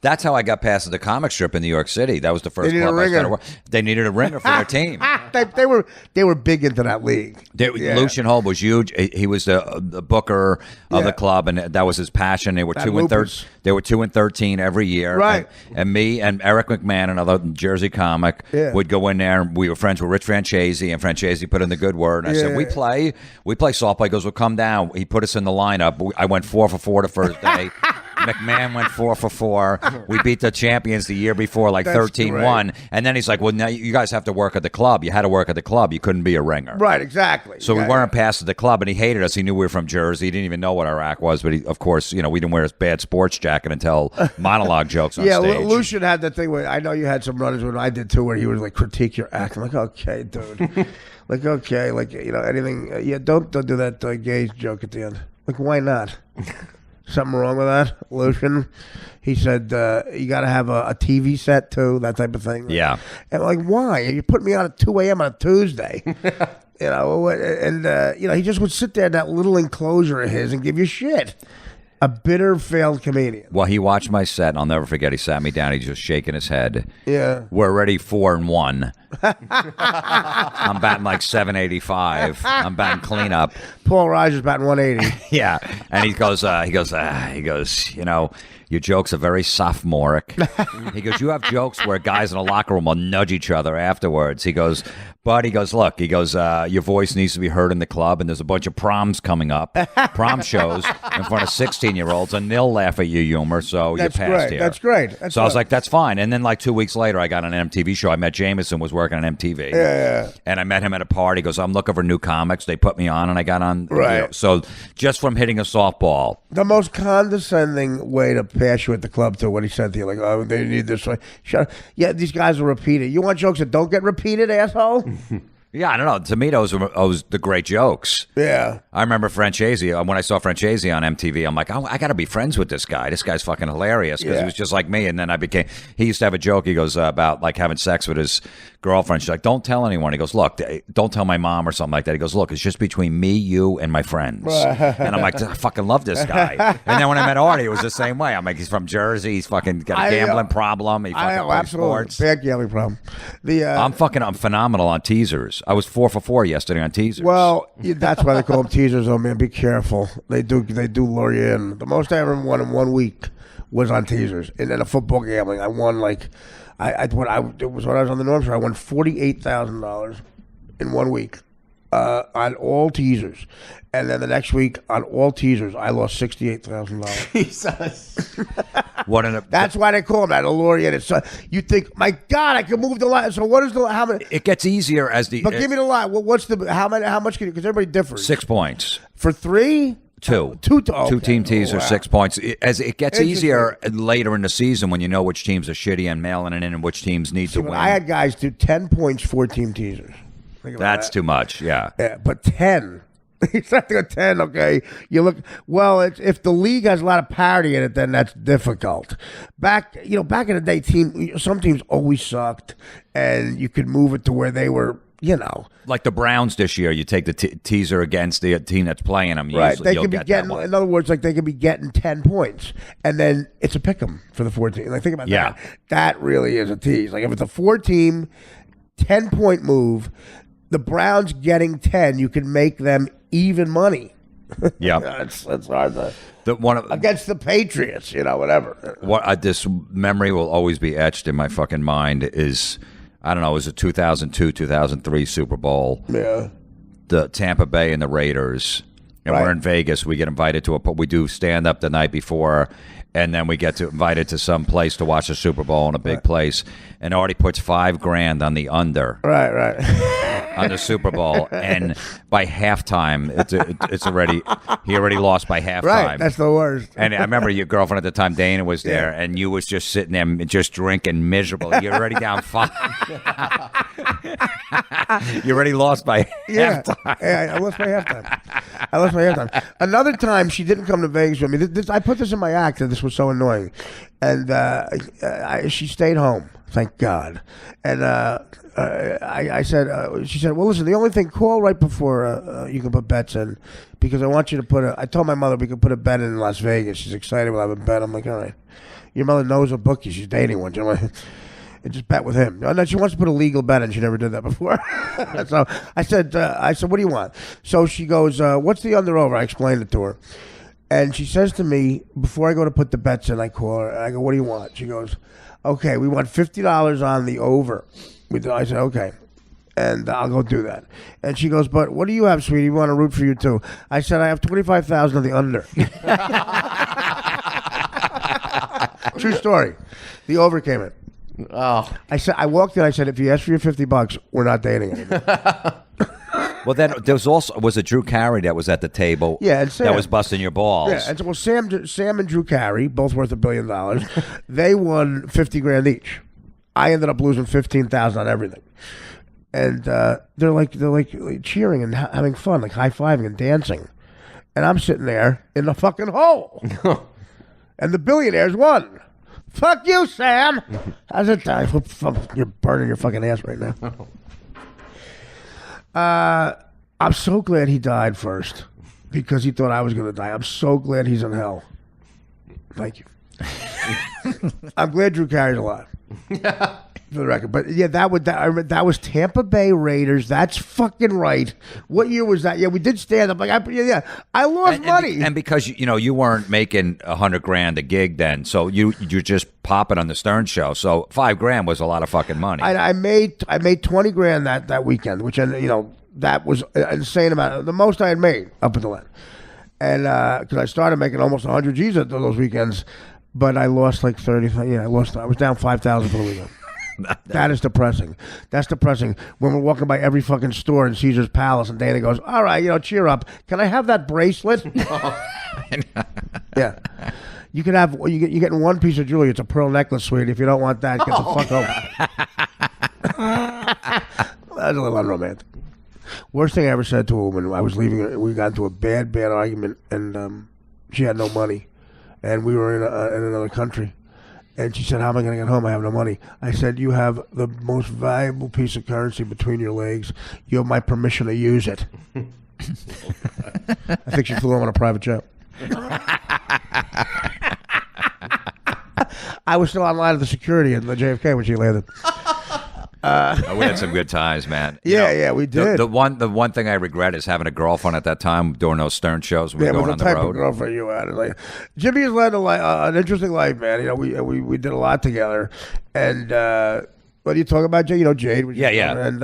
That's how I got past the comic strip in New York City. That was the first club I started. They needed a ringer for their team. They were big into that league. Lucian Holm was huge. He was the booker of the club, and that was his passion. They were 2-13. They were 2-13 every year. Right. And me and Eric McMahon, another Jersey comic, would go in there. And we were friends with Rich Francesi, and Francesi put in the good word. And I said, we play softball. He goes, well, come down. He put us in the lineup. I went 4 for 4 the first day. McMahon went 4 for 4. We beat the champions the year before, like 13-1. And then he's like, well, now you guys have to work at the club. You had to work at the club. You couldn't be a ringer. Right, exactly. So we weren't past the club, and he hated us. He knew we were from Jersey. He didn't even know what our act was. But, of course, we didn't wear his bad sports jacket and tell monologue jokes on stage. Lucian had that thing where I know you had some runners when I did, too, where he would, like, critique your act. I'm like, okay, dude. Like, okay, like, anything. Don't do that gay joke at the end. Like, why not? Something wrong with that, Lucian? He said, you got to have a TV set, too, that type of thing. Yeah. And like, why? You put me on at 2 a.m. on a Tuesday. You know, and he just would sit there in that little enclosure of his and give you shit. A bitter failed comedian. Well, he watched my set, and I'll never forget. He sat me down. He's just shaking his head. Yeah. We're already 4-1. I'm batting like 785. I'm batting cleanup. Paul Rogers batting 180. Yeah, and he goes, your jokes are very sophomoric. He goes, you have jokes where guys in a locker room will nudge each other afterwards. He goes, but he goes, look, your voice needs to be heard in the club, and there's a bunch of proms coming up, prom shows in front of 16-year-olds, and they'll laugh at your humor, so you passed here. That's great. So I was like, that's fine. And then like 2 weeks later, I got on an MTV show. I met Jameson, was working on MTV. Yeah. And I met him at a party. He goes, I'm looking for new comics. They put me on, and I got on. Right. So just from hitting a softball. The most condescending way to pass you at the club to what he said to you, like, oh, they need this way. Shut up. Yeah, these guys will repeat it. You want jokes that don't get repeated, asshole? Yeah, I don't know. To me, those were the great jokes. Yeah. I remember Francesi. When I saw Francesi on MTV, I'm like, I got to be friends with this guy. This guy's fucking hilarious because he was just like me. And then he used to have a joke. He goes about like having sex with his girlfriend. She's like, don't tell anyone. He goes, look, don't tell my mom or something like that. He goes, look, it's just between me, you, and my friends. And I'm like, I fucking love this guy. And then when I met Artie, it was the same way. I'm like, he's from Jersey. He's fucking got a gambling problem. He fucking plays sports. Bad gambling problem. I'm phenomenal on teasers. I was 4 for 4 yesterday on teasers. Well, that's why they call them teasers. Oh man, be careful. They do lure you in. The most I ever won in 1 week was on teasers. And then a football gambling, I won like it was when I was on the Norm Show. I won $48,000 in 1 week on all teasers. And then the next week on all teasers, I lost $68,000. Jesus. That's why they call them that. Allure you. So you think, my God, I can move the line. So what is how many? It gets easier as the. But give me the line. What's the how much can you? Because everybody differs. 6 points for 3. Two. Okay. 2 team teasers, wow. 6 points. As it gets easier later in the season when you know which teams are shitty and mailing it in and which teams need to win. I had guys do 10 points, 4 team teasers. That's too much, yeah. Yeah, but 10. He's not going to 10, okay? You look, well, if the league has a lot of parity in it, then that's difficult. Back in the day, some teams always sucked, and you could move it to where they were, Like the Browns this year, you take the teaser against the team that's playing them. Right, they could be get getting, in other words, like they could be getting 10 points, and then it's a pick 'em for the 14. Like, think about that. That really is a tease. Like, if it's a 4-team, 10-point move, the Browns getting 10, you can make them even money. Yeah, that's hard to. Against the Patriots, whatever. This memory will always be etched in my fucking mind is, I don't know, it was a 2002, 2003 Super Bowl. Yeah. The Tampa Bay and the Raiders. And we're in Vegas. We get invited we do stand-up the night before, and then we get invited to some place to watch the Super Bowl in a big place. And Artie puts $5,000 on the under. Right. On the Super Bowl, and by halftime, he already lost by halftime. Right, that's the worst. And I remember your girlfriend at the time, Dana, was there, and you was just sitting there, just drinking, miserable. You're already down 5. You already lost by halftime. Yeah, I lost by halftime. Another time, she didn't come to Vegas with me. I put this in my act, and this was so annoying. And she stayed home, thank God. And I said, she said, well, listen, the only thing, call right before you can put bets in, because I want you to I told my mother we could put a bet in Las Vegas. She's excited we'll have a bet. I'm like, all right. Your mother knows a bookie. She's dating one. And just bet with him. No, she wants to put a legal bet in. She never did that before. So I said, what do you want? So she goes, what's the under over? I explained it to her. And she says to me, before I go to put the bets in, I call her. I go, what do you want? She goes, okay, we want $50 on the over. I said, okay. And I'll go do that. And she goes, but what do you have, sweetie? We want to root for you, too. I said, I have $25,000 on the under. True story. The over came in. Oh. I walked in, I said, if you ask for your $50, we're not dating anymore. Well, then there was a Drew Carey that was at the table. Yeah, and Sam, that was busting your balls. Yeah, and so Sam and Drew Carey, both worth $1 billion, they won $50,000 each. I ended up losing $15,000 on everything, and they're like cheering and having fun, like high fiving and dancing, and I'm sitting there in the fucking hole, and the billionaires won. Fuck you, Sam. How's it time? You're burning your fucking ass right now. I'm so glad he died first because he thought I was going to die. I'm so glad he's in hell. Thank you. I'm glad Drew Carey's alive. For the record, but yeah, that was Tampa Bay Raiders. That's fucking right. What year was that? Yeah, we did stand up. Like, I lost money, and because you weren't making $100,000 a gig then, so you're just popping on the Stern show. So $5,000 was a lot of fucking money. I made $20,000 that weekend, which that was an insane amount. The most I had made up until then, and because I started making almost 100 G's at those weekends, but I lost like 30. Yeah, I was down 5,000 for the weekend. That is depressing. That's depressing. When we're walking by every fucking store in Caesar's Palace, and Dana goes, "All right, cheer up. Can I have that bracelet?" Yeah, you can have. You're getting one piece of jewelry. It's a pearl necklace, sweetie. If you don't want that, get the fuck home. That's a little unromantic. Worst thing I ever said to a woman. I was leaving her. We got into a bad argument, and she had no money, and we were in another country. And she said, "How am I going to get home? I have no money." I said, "You have the most valuable piece of currency between your legs. You have my permission to use it." I think she flew home on a private jet. I was still online at the security at the JFK when she landed. We had some good times, man. Yeah, we did. The one thing I regret is having a girlfriend at that time during those Stern shows. We were going on the road. What type of girlfriend you had? Like, Jimmy has led an interesting life, man. We did a lot together, and what are you talking about, Jade? Jade was and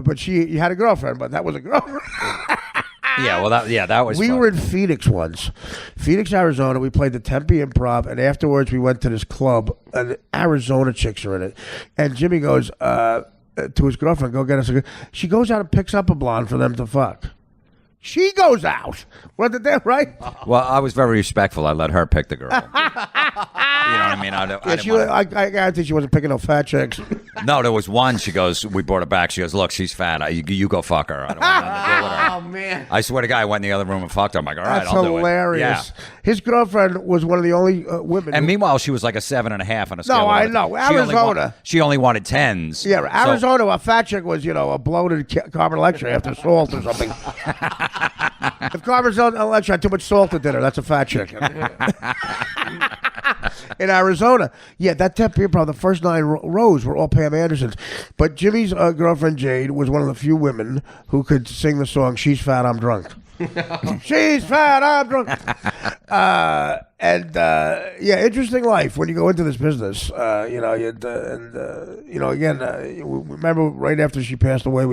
but you had a girlfriend, but that was a girlfriend. Yeah, well, that was. We fun. were in Phoenix once, Phoenix, Arizona. We played the Tempe Improv, and afterwards we went to this club, and Arizona chicks are in it. And Jimmy goes to his girlfriend, "Go get us a." She goes out and picks up a blonde for them to fuck. She goes out. What did that right? Well, I was very respectful. I let her pick the girl. You know what I mean? I guarantee she wasn't picking no fat chicks. No, there was one. She goes, we brought her back. She goes, "Look, she's fat. You go fuck her. I don't want nothing to do with her." Oh, man. I swear to God, I went in the other room and fucked her. I'm like, all right, That's I'll do it. hilarious. Yeah. His girlfriend was one of the only women. And meanwhile, she was like a 7.5 on a scale. No, of I 1 to know. 10. Arizona. She only wanted 10s. Yeah, Arizona, a fat chick was, a bloated carbon electric after salt or something. If carbon electric had too much salt in dinner, that's a fat chick. In Arizona, yeah, that Tempe Improv, the first 9 rows were all Pam Andersons. But Jimmy's girlfriend, Jade, was one of the few women who could sing the song, "She's Fat, I'm Drunk." She's fat, I'm drunk. Interesting life when you go into this business. Remember right after she passed away,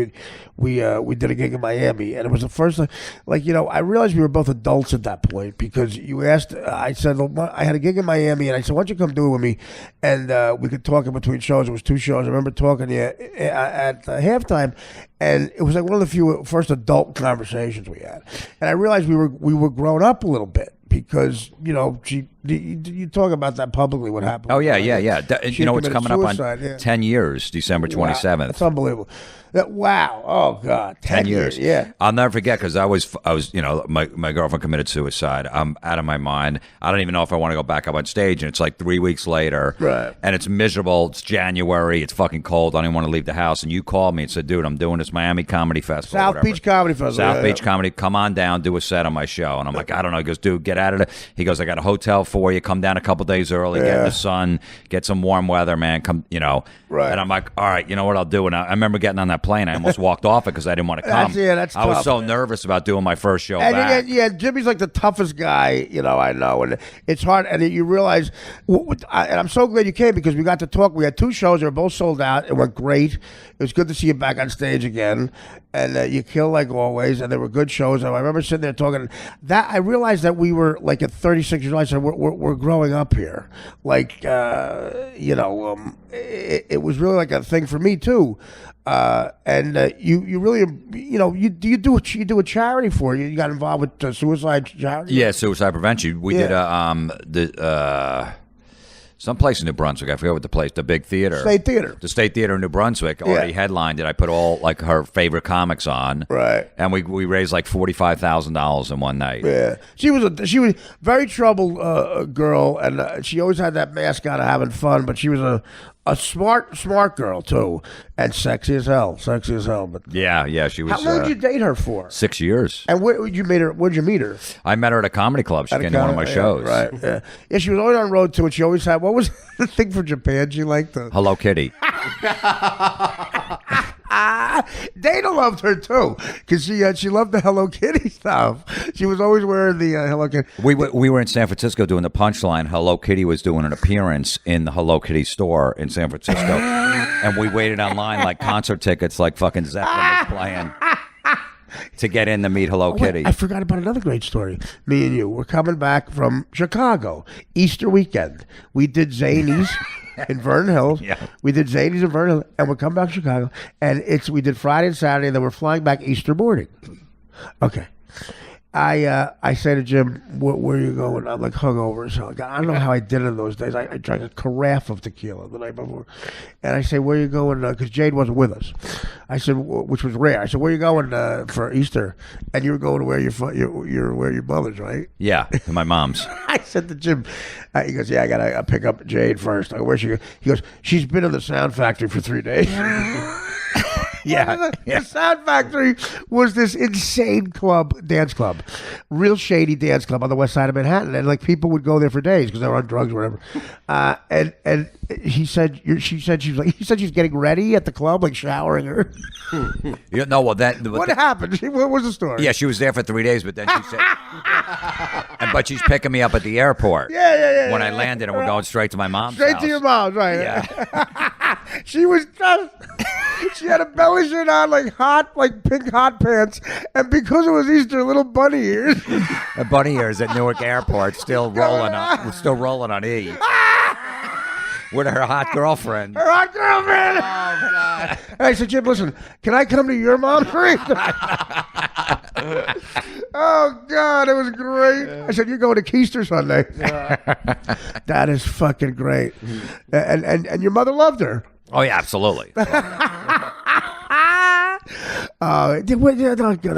we did a gig in Miami, and it was the first time. I realized we were both adults at that point because you asked. I said I had a gig in Miami, and I said, "Why don't you come do it with me?" And we could talk in between shows. It was 2 shows. I remember talking to you at halftime. And it was like one of the few first adult conversations we had, and I realized we were grown up a little bit because you talk about that publicly. What happened? Oh yeah. It's coming up on suicide, 10 years, December 27th. Wow, that's unbelievable. Wow. Oh God. 10 years. Yeah. I'll never forget because I was my girlfriend committed suicide. I'm out of my mind. I don't even know if I want to go back up on stage. And it's like 3 weeks later. Right. And it's miserable. It's January. It's fucking cold. I don't even want to leave the house. And you called me and said, "Dude, I'm doing this Miami Comedy Festival." South Beach Comedy Festival. South Beach Comedy. Come on down. Do a set on my show. And I'm like, I don't know. He goes, "Dude, get out of it." He goes, "I got a hotel for you. Come down a couple days early. Get in the sun. Get some warm weather, man. Come, Right. And I'm like, all right, you know what I'll do? And I remember getting on that plane. I almost walked off it because I didn't want to come. That's I was tough. so nervous about doing my first show And back. Jimmy's like the toughest guy, I know, and it's hard. And you realize, and I'm so glad you came because we got to talk. We had 2 shows; they were both sold out. It went great. It was good to see you back on stage again, and you kill like always. And they were good shows. And I remember sitting there talking. That I realized that we were like at 36 years old. I said, we're growing up here. It was really like a thing for me too. You really, you do a charity for it. You got involved with suicide charity. Yeah, suicide prevention. We did some place in New Brunswick. I forget what the place. The big theater. State Theater. The State Theater in New Brunswick already headlined it. I put all like her favorite comics on. Right. And we raised like $45,000 in one night. Yeah. She was very troubled girl, and she always had that mask on of having fun, but she was a a smart girl too, and sexy as hell. But Yeah, she was. how long did you date her for? 6 years. And where would you meet her? Where'd you meet her? I met her at a comedy club. She came to one of my shows. Right. Yeah, she was always on road too, and she always had. What was the thing for Japan? She liked the Hello Kitty. Dana loved her too, because she loved the Hello Kitty stuff. She was always wearing the Hello Kitty. We were in San Francisco doing the Punchline. Hello Kitty was doing an appearance in the Hello Kitty store in San Francisco, and we waited online like concert tickets, like fucking Zeppelin was playing, to get in to meet Hello Kitty. I forgot about another great story. Me and you were coming back from Chicago, Easter weekend. We did Zanies in Vernon Hills. Yeah. We did Zanies in Vernon Hills, and we come back to Chicago, and we did Friday and Saturday, and then we're flying back Easter morning. Okay. I say to Jim, where are you going? I'm like hungover. So I don't know how I did it in those days. I drank a carafe of tequila the night before. And I say, where are you going? Because Jade wasn't with us. I said, which was rare. I said, where are you going for Easter? And you were going to where your mother's, right? Yeah, to my mom's. I said to Jim, he goes, yeah, I got to pick up Jade first. I go, where's she? He goes, she's been in the Sound Factory for 3 days. Yeah. The Sound Factory was this insane dance club, real shady dance club on the west side of Manhattan, and like people would go there for days because they were on drugs or whatever. And he said, she said she's getting ready at the club, like showering her. You know, well, What happened? What was the story? Yeah, she was there for 3 days, but then she said, but she's picking me up at the airport. Yeah. When I landed, and we're going straight to my mom's Straight house. to your mom's, right? Yeah. She was just. She had a belly shirt on, like pink hot pants, and because it was Easter, little bunny ears. The bunny ears at Newark Airport, still rolling on E. With her hot girlfriend. Her hot girlfriend. Oh God! And I said, Jim, listen, can I come to your mom's for Easter? Oh God, it was great. I said, you're going to Keister Sunday. That is fucking great. And your mother loved her. Oh yeah, absolutely. That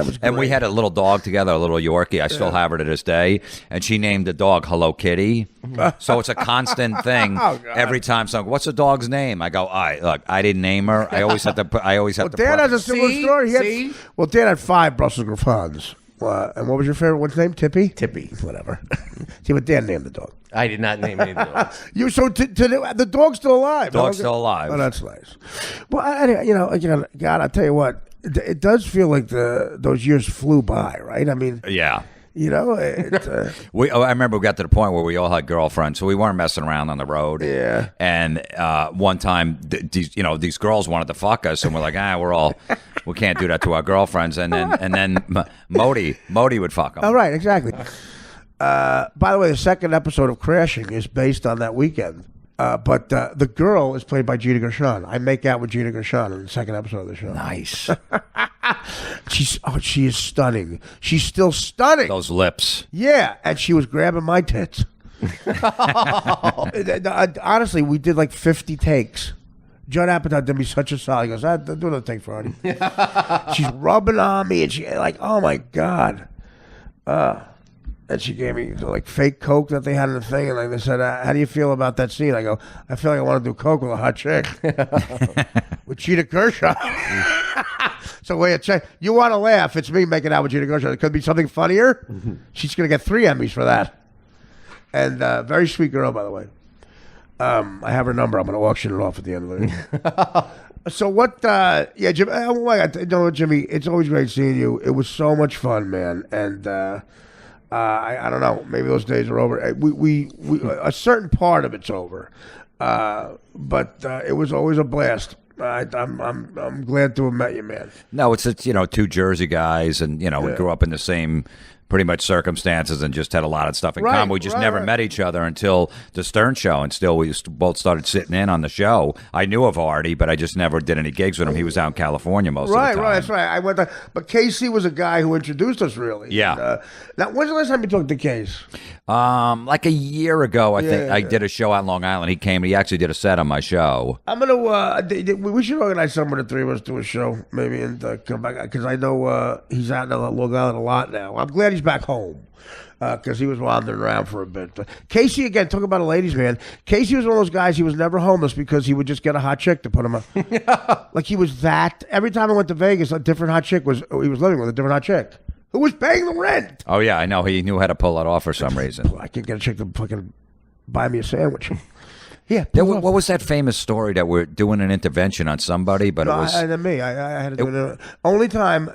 was great. And we had a little dog together, a little Yorkie. I still have her to this day. And she named the dog Hello Kitty. So it's a constant thing. Every time someone, what's the dog's name? I go, I didn't name her. I always have to. Dan has a similar story. Dan had 5 Brussels Griffons. And what was your favorite one's name? Tippy? Tippy. Whatever. See, but Dan named the dog. I did not name any of the dogs. The dog's still alive. Dog's still alive. Oh, that's nice. Well, again, God, I'll tell you what. It does feel like those years flew by, right? I mean, yeah. I remember we got to the point where we all had girlfriends, so we weren't messing around on the road. Yeah. And one time, these girls wanted to fuck us, and we're like, we can't do that to our girlfriends. And then Modi would fuck them. Oh, right, exactly. By the way, the second episode of Crashing is based on that weekend. But the girl is played by Gina Gershon. I make out with Gina Gershon in the second episode of the show. Nice. She is stunning. She's still stunning. Those lips. Yeah, and she was grabbing my tits. Honestly, we did like 50 takes. Judd Apatow did me such a solid. He goes, do another take for Artie. She's rubbing on me, and she like, oh my God. And she gave me like fake Coke that they had in the thing, and like they said, "How do you feel about that scene?" I go, "I feel like I want to do Coke with a hot chick, with Gina Gershon." So wait, check. You want to laugh? It's me making out with Gina Gershon. It could be something funnier. She's gonna get 3 Emmys for that. And very sweet girl, by the way. I have her number. I'm gonna auction it off at the end of the day. So what? Yeah, Jim. Oh my God, no, Jimmy. It's always great seeing you. It was so much fun, man. And I don't know. Maybe those days are over. We a certain part of it's over, but it was always a blast. I'm glad to have met you, man. No, it's 2 Jersey guys, and we grew up in the same pretty much circumstances and just had a lot of stuff in common. We just never met each other until the Stern Show, and still we both started sitting in on the show. I knew of Artie, but I just never did any gigs with him. He was out in California most of the time. Right, that's right. I went there, but Casey was a guy who introduced us, really. Yeah. And, now, when's the last time you talked to Case? Like a year ago, I think. I did a show out in Long Island. He came. He actually did a set on my show. I'm gonna. We should organize somewhere the 3 of us do a show, maybe, and come back, because I know he's out in Long Island a lot now. I'm glad he's back home. Because he was wandering around for a bit. But Casey, again, talk about a ladies' man. Casey was one of those guys, he was never homeless because he would just get a hot chick to put him up. Like he was that. Every time I went to Vegas, a different hot chick he was living with a different hot chick who was paying the rent. Oh, yeah, I know. He knew how to pull that off for some reason. I can't get a chick to fucking buy me a sandwich. Yeah. What was that famous story that we're doing an intervention on somebody, but No, it was... I had to do it. Only time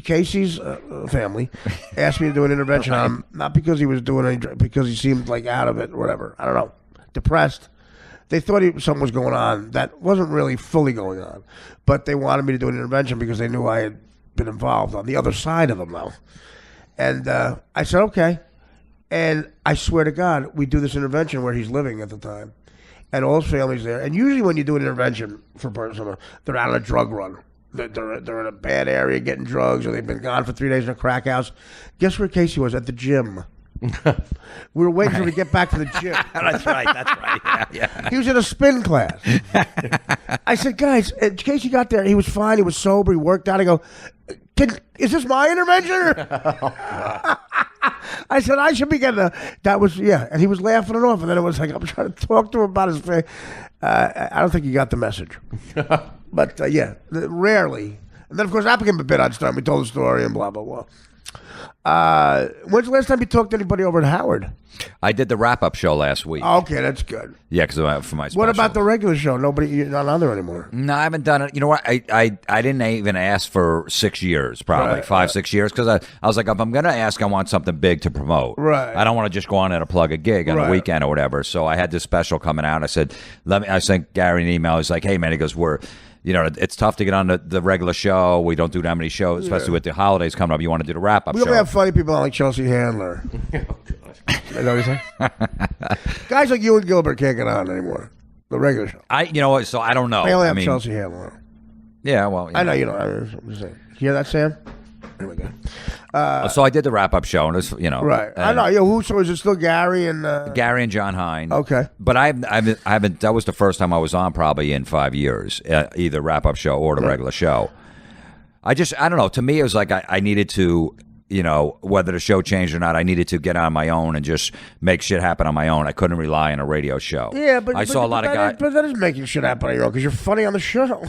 Casey's family asked me to do an intervention on him, not because he was doing any, because he seemed like out of it or whatever. I don't know, depressed. They thought something was going on that wasn't really fully going on, but they wanted me to do an intervention because they knew I had been involved on the other side of them though. And I said okay, and I swear to God, we do this intervention where he's living at the time. And all his family's there. And usually when you do an intervention for a person, they're out on a drug run. They're in a bad area getting drugs, or they've been gone for 3 days in a crack house. Guess where Casey was? At the gym. We were waiting for him to get back to the gym. That's right. Yeah. He was in a spin class. I said, guys, Casey got there. He was fine. He was sober. He worked out. I go, is this my intervention? I said, I should be getting that was, yeah. And he was laughing it off. And then it was like, I'm trying to talk to him about his face. I don't think he got the message. But, yeah, rarely. And then, of course, that became a bit on time. We told the story and blah, blah, blah. When's the last time you talked to anybody over at Howard? I did the wrap-up show last week. Okay, that's good. Yeah, because for my special. What about the regular show? You're not on there anymore. No, I haven't done it. You know what? I didn't even ask for 6 years, probably 6 years, because I was like, if I'm going to ask, I want something big to promote. Right. I don't want to just go on and plug a gig on a weekend or whatever. So I had this special coming out. I said, I sent Gary an email. He's like, hey, man, he goes, it's tough to get on the regular show. We don't do that many shows, especially with the holidays coming up. You want to do the wrap-up show. We only have funny people like Chelsea Handler. You know what I'm saying? Guys like you and Gilbert can't get on anymore. The regular show. So I don't know. I only have Chelsea Handler. Yeah, well. I know you don't. I'm just saying. You hear that, Sam? Anyway, so I did the wrap-up show, and it was, Right. I know. So is it still Gary and... Gary and John Hine. Okay. But I haven't, that was the first time I was on probably in 5 years, either wrap-up show or the regular show. I don't know. To me, it was like I needed to... whether the show changed or not, I needed to get on my own and just make shit happen on my own. I couldn't rely on a radio show. Yeah, but I saw a lot of guys. But that is making shit happen on your own because you're funny on the show.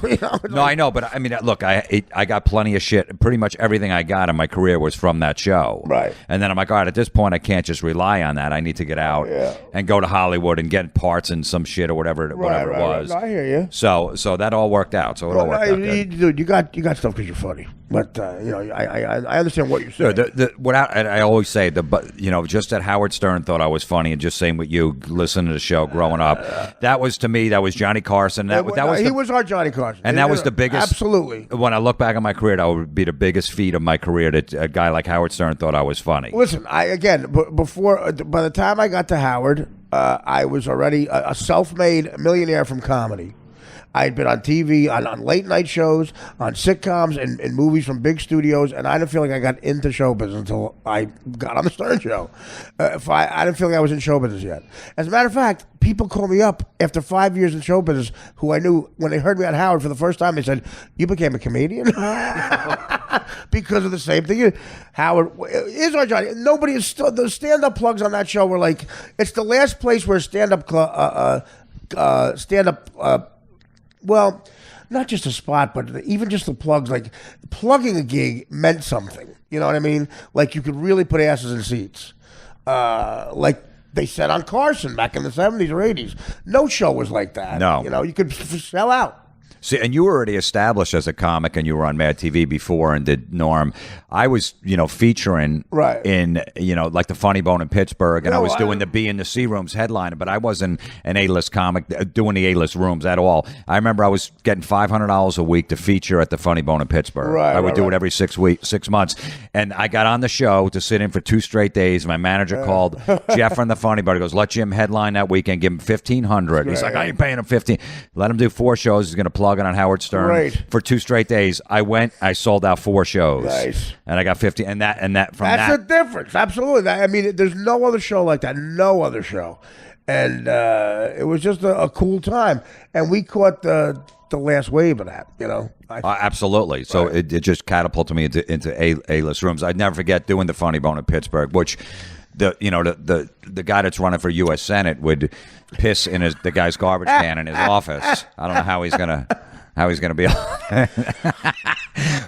No, I know, but I mean, look, I got plenty of shit. Pretty much everything I got in my career was from that show. Right. And then I'm like, all right, at this point, I can't just rely on that. I need to get out and go to Hollywood and get parts in some shit or whatever it was. Right. No, I hear you. So that all worked out. So it all worked out good. Dude, you got stuff because you're funny. But I understand what you're saying. I always say just that Howard Stern thought I was funny, and just saying with you, listening to the show growing up, that was to me, that was Johnny Carson. He was our Johnny Carson, and that was the biggest. Absolutely. When I look back on my career, that would be the biggest feat of my career. That a guy like Howard Stern thought I was funny. Listen, by the time I got to Howard, I was already a self-made millionaire from comedy. I had been on TV, on late night shows, on sitcoms, and movies from big studios, and I didn't feel like I got into show business until I got on the Stern Show. I didn't feel like I was in show business yet. As a matter of fact, people call me up after 5 years in show business who I knew, when they heard me on Howard for the first time, they said, you became a comedian? Because of the same thing. Howard is our Johnny. Nobody is still, the stand-up plugs on that show were like, it's the last place where well, not just a spot, but even just the plugs, like plugging a gig meant something. You know what I mean? Like you could really put asses in seats. Like they said on Carson back in the 70s or 80s. No show was like that. No. You could sell out. See, and you were already established as a comic, and you were on Mad TV before and did Norm. I was, featuring in, like the Funny Bone in Pittsburgh, and I was doing the B and the C rooms headlining, but I wasn't an A-list comic doing the A-list rooms at all. I remember I was getting $500 a week to feature at the Funny Bone in Pittsburgh. I would do it every 6 months, and I got on the show to sit in for 2 straight days. My manager called Jeff from the Funny Bone. He goes, let Jim headline that weekend, give him $1,500. He's like, I ain't paying him $15. Let him do 4 shows. He's going to plug it on Howard Stern for 2 straight days. I went, I sold out 4 shows. Nice. And I got 50, and that from That's the difference. Absolutely. I mean, there's no other show like that. No other show. And it was just a cool time. And we caught the the last wave of that. Absolutely. So it just catapulted me into A-list rooms. I'd never forget doing the Funny Bone in Pittsburgh, which the guy that's running for U.S. Senate would piss in the guy's garbage can in his office. I don't know how he's gonna be.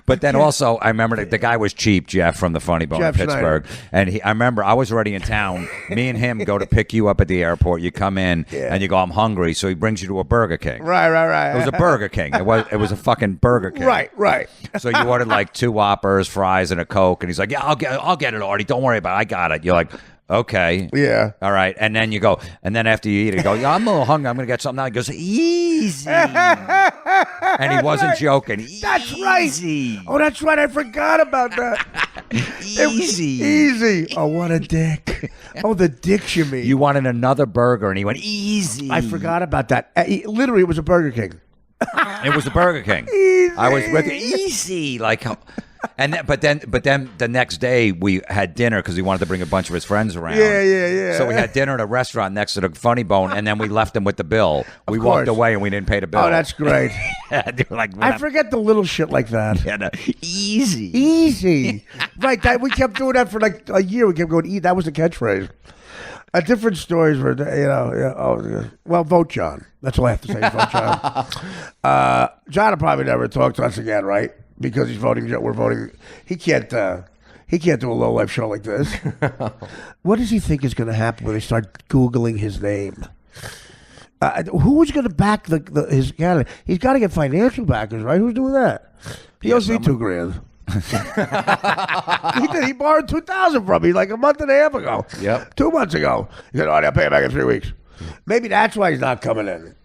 But then also, I remember the guy was cheap, Jeff from the Funny Bone in Pittsburgh, and I remember I was already in town. Me and him go to pick you up at the airport. You come in and you go, I'm hungry, so he brings you to a Burger King. Right. It was a Burger King. It was a fucking Burger King. Right. So you ordered like 2 Whoppers, fries, and a Coke, and he's like, yeah, I'll get it, Artie. Don't worry about it. I got it. You're like, okay. Yeah. All right. And then you go, and then after you eat it, you go, yeah, I'm a little hungry. I'm going to get something now. He goes, easy. And he wasn't joking. That's easy. Right. Oh, that's right. I forgot about that. Easy. Oh, what a dick. Oh, the dicks you mean. You wanted another burger, and he went, easy. I forgot about that. Literally, it was a Burger King. It was the Burger King. Easy. I was with easy. Like, but then the next day we had dinner because he wanted to bring a bunch of his friends around. Yeah. So we had dinner at a restaurant next to the Funny Bone, and then we left him with the bill. We walked away and we didn't pay the bill. Oh, that's great. Like, I forget the little shit like that. Yeah, no, easy. Right. We kept doing that for like a year. We kept going, eat. That was the catchphrase. Different stories were, well, vote John. That's all I have to say. Vote John. John will probably never talk to us again, right? Because he's voting. We're voting. He can't do a low life show like this. What does he think is going to happen when they start Googling his name? Who's going to back his candidate? He's got to get financial backers, right? Who's doing that? He owes me $2,000. He did. He borrowed $2,000 from me like a month and a half ago. Yep. 2 months ago. He said, I'll pay it back in 3 weeks. Maybe that's why he's not coming in.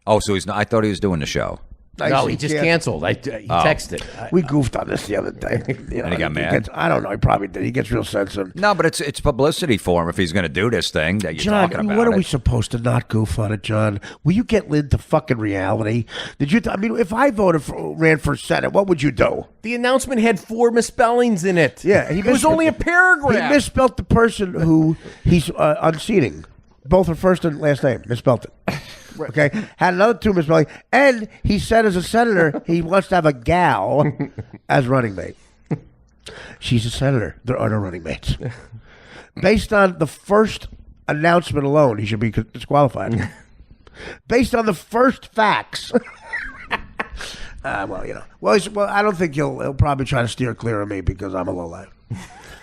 Oh, so he's not. I thought he was doing the show. No, he just canceled. He texted. We goofed on this the other day. And he got mad? I don't know. He probably did. He gets real sensitive. No, but it's publicity for him if he's going to do this thing that you're John, talking about. what are we supposed to not goof on it, John? Will you get into fucking reality? Did you? I mean, if I ran for Senate, what would you do? The announcement had 4 misspellings in it. Yeah, it was only a paragraph. He misspelled the person who he's unseating. Both her first and last name. Misspelled it. Okay, had another 2 misspellings, and he said as a senator he wants to have a gal as running mate. She's a senator. There are no running mates. Based on the first announcement alone, he should be disqualified. Based on the first facts. Well, I don't think he'll probably try to steer clear of me because I'm a lowlife.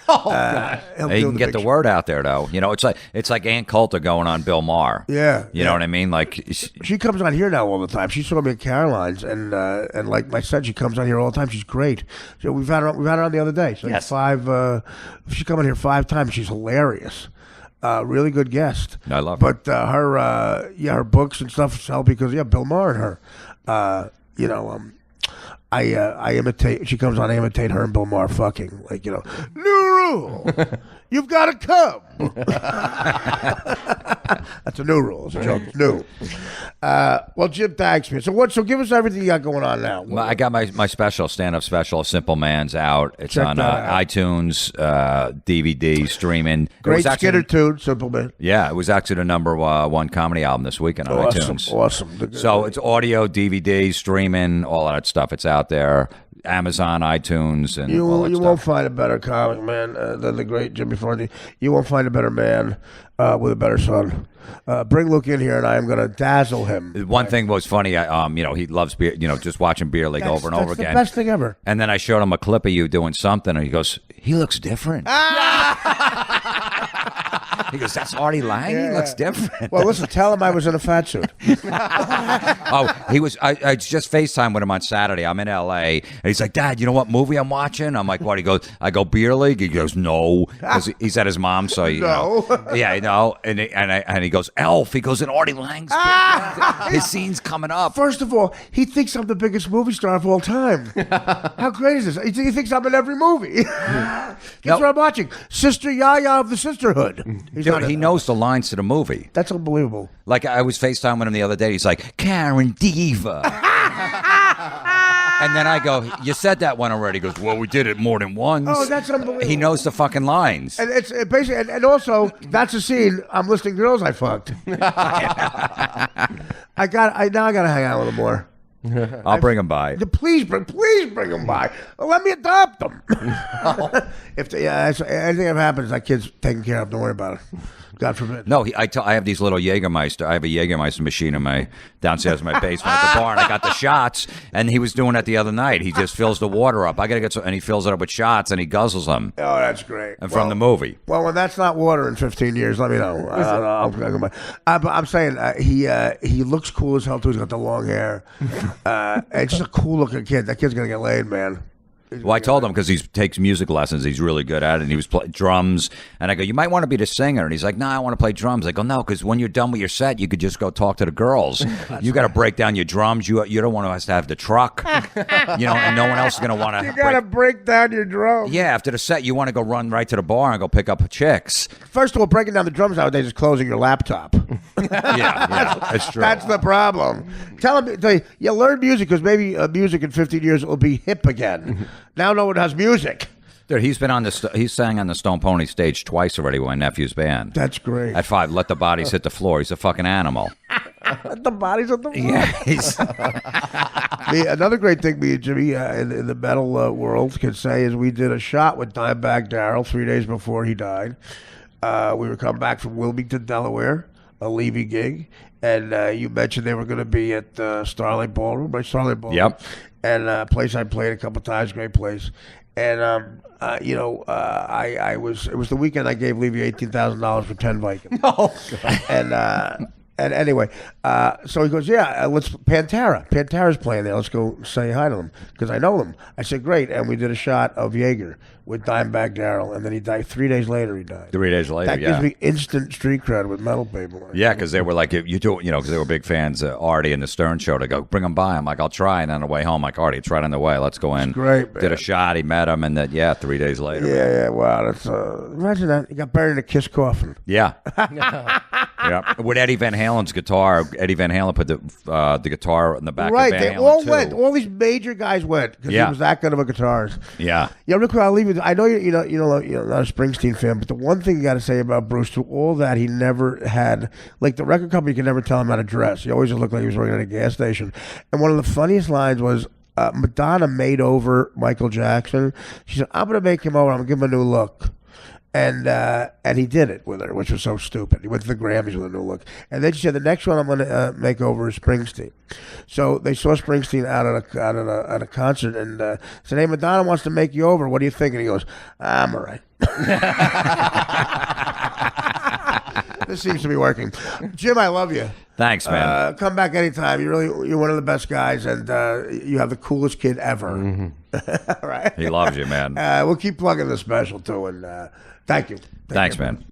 He can get the word out there, though. It's like Aunt Coulter going on Bill Maher. Yeah, you know what I mean. Like she comes on here now all the time. She saw me at Caroline's, and like I said, she comes on here all the time. She's great. So we've had her on the other day. So yes. She's come on here 5 times. She's hilarious. Really good guest. I love her. But her books and stuff sell because Bill Maher and her. I imitate. She comes on. I imitate her and Bill Maher fucking new rule. You've got to come. That's a new rule. It's a joke. It's new. Well, Jim, thanks, man. So give us everything you got going on now. I got my special stand-up special, Simple Man's out. It's on iTunes, DVD, streaming. Great Skinner tune, Simple Man. Yeah, it was actually the number 1 comedy album this weekend on iTunes. Awesome. So it's audio, DVD, streaming, all that stuff. It's out there. Amazon, iTunes, and all that you stuff. won't find a better comic, man, than the great Jimmy Florentine. You won't find a better man with a better son. Bring Luke in here, and I am going to dazzle him. One thing was funny. He loves beer. Just watching Beer League over and over again. That's the best thing ever. And then I showed him a clip of you doing something, and he goes, "He looks different." He goes, "That's Artie Lang. He looks different." Well, listen, tell him I was in a fat suit. He was. I just FaceTime with him on Saturday. I'm in L.A. and he's like, "Dad, you know what movie I'm watching?" I'm like, "What?" He goes, "I go Beer League." He goes, "No," because he's at his mom. So yeah, and he goes, "Elf." He goes, "And Artie Lang's his scene's coming up." First of all, he thinks I'm the biggest movie star of all time. How great is this? He thinks I'm in every movie. Guess what I'm watching? Sister Yaya of the Sisterhood. Dude, he knows the lines to the movie. That's unbelievable. Like, I was FaceTime with him the other day. He's like, "Karen Diva." And then I go, "You said that one already." He goes, "Well, we did it more than once." Oh, that's unbelievable. He knows the fucking lines. And it's basically, and also, that's a scene. I'm listing girls I fucked. I gotta hang out with him more. I'll bring them by. Please bring them by. Let me adopt them. If anything ever happens, that kid's taken care of. Don't worry about it. God forbid. No, I have these little Jägermeister. I have a Jägermeister machine in my downstairs in my basement at the barn. I got the shots, and he was doing that the other night. He just fills the water up. I gotta get and he fills it up with shots, and he guzzles them. Oh, that's great. And from the movie. Well, when that's not water in 15 years, let me know. I'm saying he looks cool as hell too. He's got the long hair. It's just a cool looking kid. That kid's gonna get laid, man. Well, I told him because he takes music lessons. He's really good at it. And he was playing drums. And I go, you might want to be the singer. And he's like, no, I want to play drums. I go, no, because when you're done with your set, you could just go talk to the girls. You got to break down your drums. You don't want us to have the truck, and no one else is going to want to. You got to break down your drums. Yeah, after the set, you want to go run right to the bar and go pick up chicks. First of all, breaking down the drums nowadays is closing your laptop. yeah, that's true. That's the problem. Tell him, you learn music because maybe music in 15 years will be hip again. Now no one has music. Dude, he sang on the Stone Pony stage twice already with my nephew's band. That's great. At 5, let the bodies hit the floor. He's a fucking animal. Let the bodies hit the floor. Yeah. Another great thing me and Jimmy in the metal world can say is we did a shot with Dimebag Darrell 3 days before he died. We were coming back from Wilmington, Delaware, a Levy gig, and you mentioned they were going to be at Starlight Ballroom, right? Starlight Ballroom. Yep. And a place I played a couple times, great place. And I was. It was the weekend I gave Levy $18,000 for 10 Vikings. Oh, And anyway, so he goes, yeah, let's Pantera. Pantera's playing there. Let's go say hi to them because I know them. I said, great. And we did a shot of Jaeger with Dimebag Darrell, and then he died 3 days later. He died. 3 days later, that gives me instant street cred with metal people. Yeah, because they were like, because they were big fans of Artie and the Stern Show. To go, bring them by. I'm like, I'll try. And on the way home, I'm like, Artie, it's right on the way. Let's go in. It's great, man. Did a shot. He met him, and then 3 days later. Yeah. Wow, that's imagine that he got buried in a Kiss coffin. Yeah. Yeah. With Eddie Van Halen's guitar, Eddie Van Halen put the guitar in the back. Right, of Van they Halen all too. went. All these major guys went because he was that good of a guitarist. Yeah. Yeah, real quick, I'll leave you. I know you're not a Springsteen fan, but the one thing you got to say about Bruce, through all that, he never had, like, the record company could never tell him how to dress. He always just looked like he was working at a gas station. And one of the funniest lines was Madonna made over Michael Jackson. She said, "I'm going to make him over. I'm going to give him a new look." And he did it with her, which was so stupid. He went to the Grammys with a new look. And then she said, the next one I'm going to make over is Springsteen. So they saw Springsteen out at a concert and said, "Hey, Madonna wants to make you over. What do you think?" And he goes, "I'm all right." This seems to be working. Jim, I love you. Thanks, man. Come back anytime. You're one of the best guys, and you have the coolest kid ever. Mm-hmm. All right. He loves you, man. We'll keep plugging the special too, and thank you. Thanks, man.